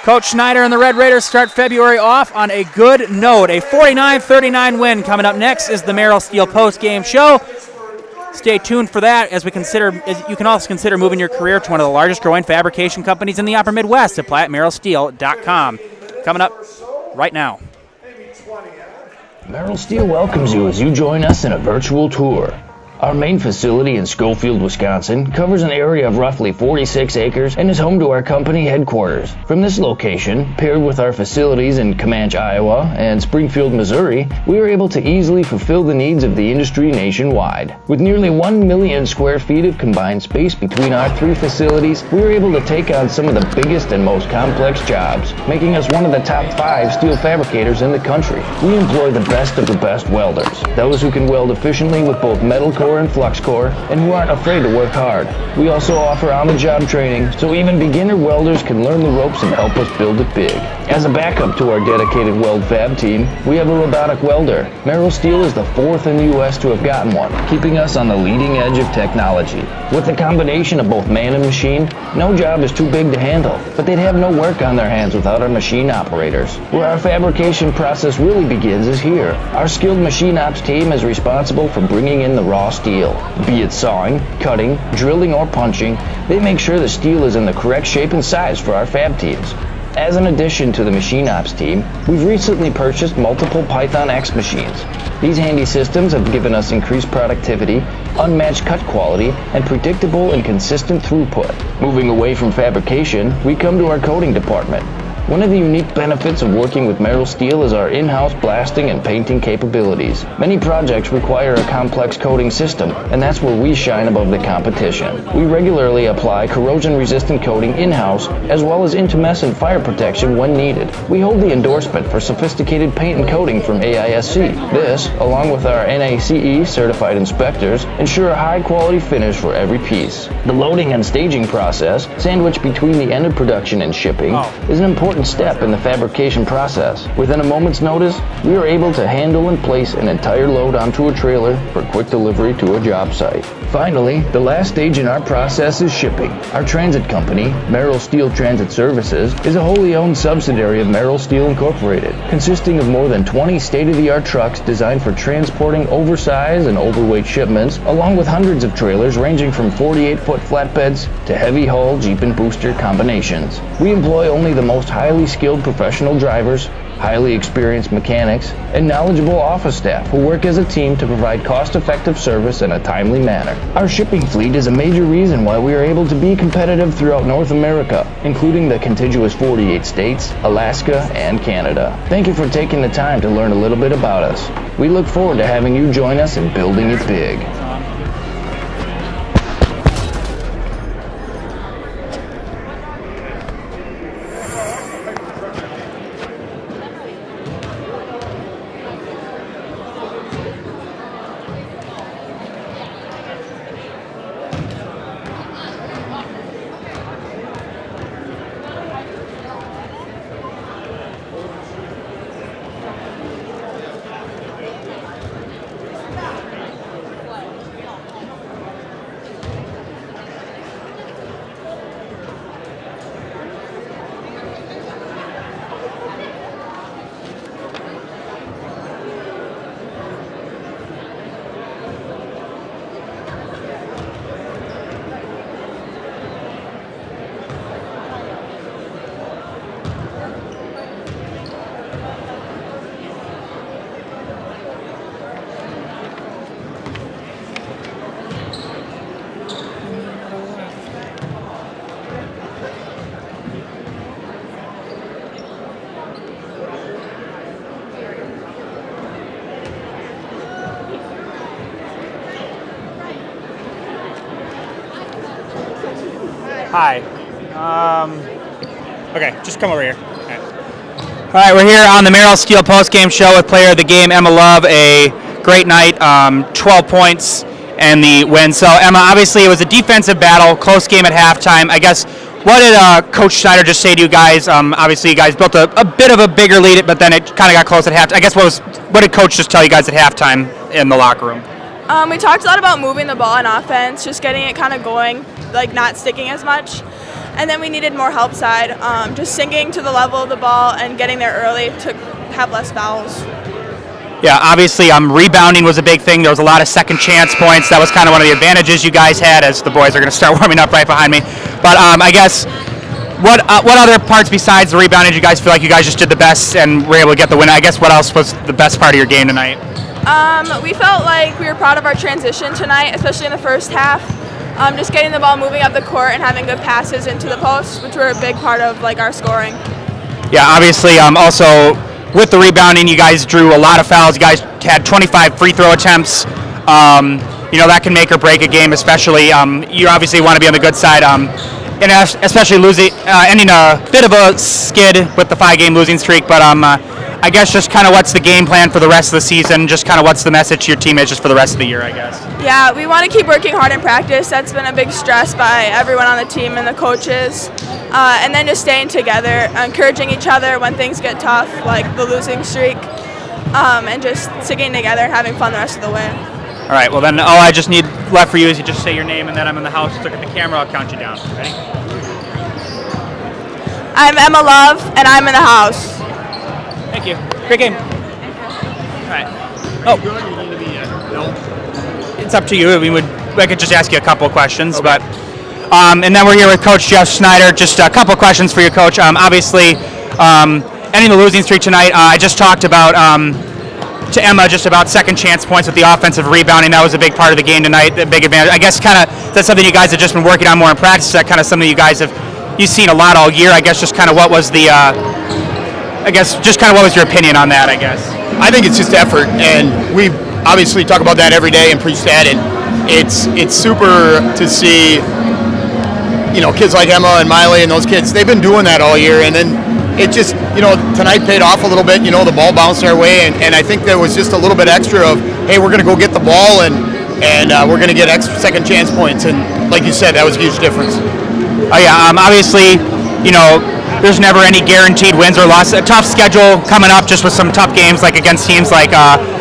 Coach Schneider and the Red Raiders start February off on a good note. A 49-39 win. Coming up next is the Merrill Steel post-game show. Stay tuned for that as you can also consider moving your career to one of the largest growing fabrication companies in the upper Midwest at PlattMerrillSteel.com. Coming up right now. Merrill Steel welcomes you as you join us in a virtual tour. Our main facility in Schofield, Wisconsin covers an area of roughly 46 acres and is home to our company headquarters. From this location, paired with our facilities in Comanche, Iowa and Springfield, Missouri, we are able to easily fulfill the needs of the industry nationwide. With nearly 1 million square feet of combined space between our 3 facilities, we are able to take on some of the biggest and most complex jobs, making us one of the top 5 steel fabricators in the country. We employ the best of the best welders, those who can weld efficiently with both metal core and flux core, and who aren't afraid to work hard. We also offer on-the-job training, so even beginner welders can learn the ropes and help us build it big. As a backup to our dedicated weld fab team, we have a robotic welder. Merrill Steel is the 4th in the U.S. to have gotten one, keeping us on the leading edge of technology. With the combination of both man and machine, no job is too big to handle, but they'd have no work on their hands without our machine operators. Where our fabrication process really begins is here. Our skilled machine ops team is responsible for bringing in the raw steel. Be it sawing, cutting, drilling, or punching, they make sure the steel is in the correct shape and size for our fab teams. As an addition to the machine ops team, we've recently purchased multiple Python X machines. These handy systems have given us increased productivity, unmatched cut quality, and predictable and consistent throughput. Moving away from fabrication, we come to our coating department. One of the unique benefits of working with Merrill Steel is our in-house blasting and painting capabilities. Many projects require a complex coating system, and that's where we shine above the competition. We regularly apply corrosion-resistant coating in-house, as well as intumescent fire protection when needed. We hold the endorsement for sophisticated paint and coating from AISC. This, along with our NACE certified inspectors, ensure a high-quality finish for every piece. The loading and staging process, sandwiched between the end of production and shipping, is an important step in the fabrication process. Within a moment's notice, we are able to handle and place an entire load onto a trailer for quick delivery to a job site. Finally, the last stage in our process is shipping. Our transit company, Merrill Steel Transit Services, is a wholly owned subsidiary of Merrill Steel Incorporated, consisting of more than 20 state-of-the-art trucks designed for transporting oversized and overweight shipments, along with hundreds of trailers ranging from 48-foot flatbeds to heavy-haul Jeep and booster combinations. We employ only the most highly skilled professional drivers, highly experienced mechanics, and knowledgeable office staff who work as a team to provide cost-effective service in a timely manner. Our shipping fleet is a major reason why we are able to be competitive throughout North America, including the contiguous 48 states, Alaska, and Canada. Thank you for taking the time to learn a little bit about us. We look forward to having you join us in building it big. Hi. Okay, just come over here. All right, we're here on the Merrill Steel postgame show with player of the game, Emma Love. A great night, 12 points and the win. So, Emma, obviously it was a defensive battle, close game at halftime. I guess, What did Coach Schneider just say to you guys? Obviously, you guys built a bit of a bigger lead, but then it kind of got close at halftime. I guess what did Coach just tell you guys at halftime in the locker room? We talked a lot about moving the ball on offense, just getting it kind of going, like not sticking as much. And then we needed more help side, just sinking to the level of the ball and getting there early to have less fouls. Yeah, obviously rebounding was a big thing. There was a lot of second chance points. That was kind of one of the advantages you guys had, as the boys are going to start warming up right behind me. But I guess what other parts besides the rebounding did you guys feel like you guys just did the best and were able to get the win? I guess what else was the best part of your game tonight? We felt like we were proud of our transition tonight, especially in the first half. Just getting the ball moving up the court and having good passes into the post, which were a big part of like our scoring. Yeah, obviously also with the rebounding, you guys drew a lot of fouls. You guys had 25 free throw attempts. That can make or break a game, especially you obviously want to be on the good side. And especially ending a bit of a skid with the 5-game losing streak. But I guess just kind of what's the game plan for the rest of the season? Just kind of what's the message to your teammates just for the rest of the year, I guess? Yeah, we want to keep working hard in practice. That's been a big stress by everyone on the team and the coaches. And then just staying together, encouraging each other when things get tough, like the losing streak, and just sticking together and having fun the rest of the way. All right, well then all I just need left for you is you just say your name and then I'm in the house. Look at the camera, I'll count you down. Ready? I'm Emma Love, and I'm in the house. Thank you. Great game. All right. Oh. It's up to you. I could just ask you a couple of questions, but and then we're here with Coach Jeff Schneider. Just a couple of questions for you, Coach. Obviously, ending the losing streak tonight. I just talked about to Emma just about second chance points with the offensive rebounding. That was a big part of the game tonight. A big advantage. I guess kind of that's something you guys have just been working on more in practice. Is that kind of something you guys you've seen a lot all year? I guess just kind of what was the what was your opinion on that, I guess? I think it's just effort, and we obviously talk about that every day and preach that, and it's super to see, kids like Emma and Miley and those kids, they've been doing that all year, and then it just, tonight paid off a little bit, the ball bounced our way, and I think there was just a little bit extra of, hey, we're going to go get the ball, and we're going to get extra second chance points, and like you said, that was a huge difference. Oh yeah, obviously, there's never any guaranteed wins or losses. A tough schedule coming up just with some tough games like against teams like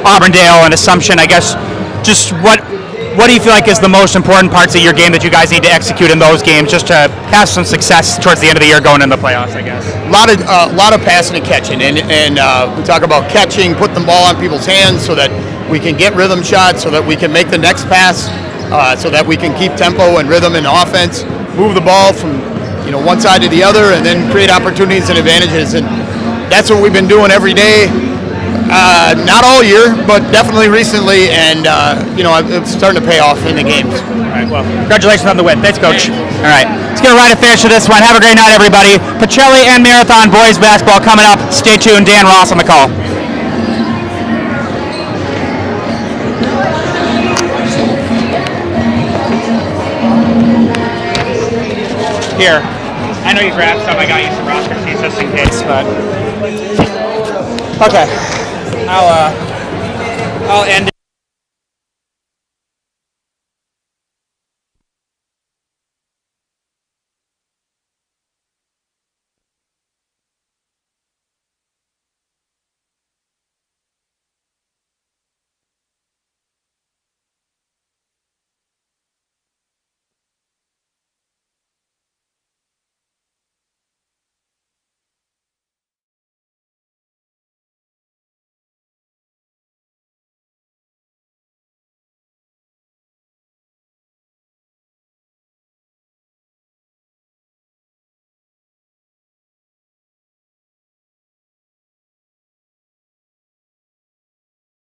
Auburndale and Assumption. I guess just what do you feel like is the most important parts of your game that you guys need to execute in those games just to have some success towards the end of the year going into the playoffs, I guess? A lot of passing and catching, and we talk about catching, put the ball on people's hands so that we can get rhythm shots, so that we can make the next pass, so that we can keep tempo and rhythm in offense, move the ball from one side to the other, and then create opportunities and advantages, and that's what we've been doing every day. Not all year, but definitely recently, and it's starting to pay off in the games. All right, well, congratulations on the win. Thanks, Coach. All right, let's get a right to finish to this one. Have a great night, everybody. Pacelli and Marathon boys basketball coming up. Stay tuned. Dan Ross on the call. Here, I know you grabbed some. I got you some roster seats just in case, but okay. I'll end it.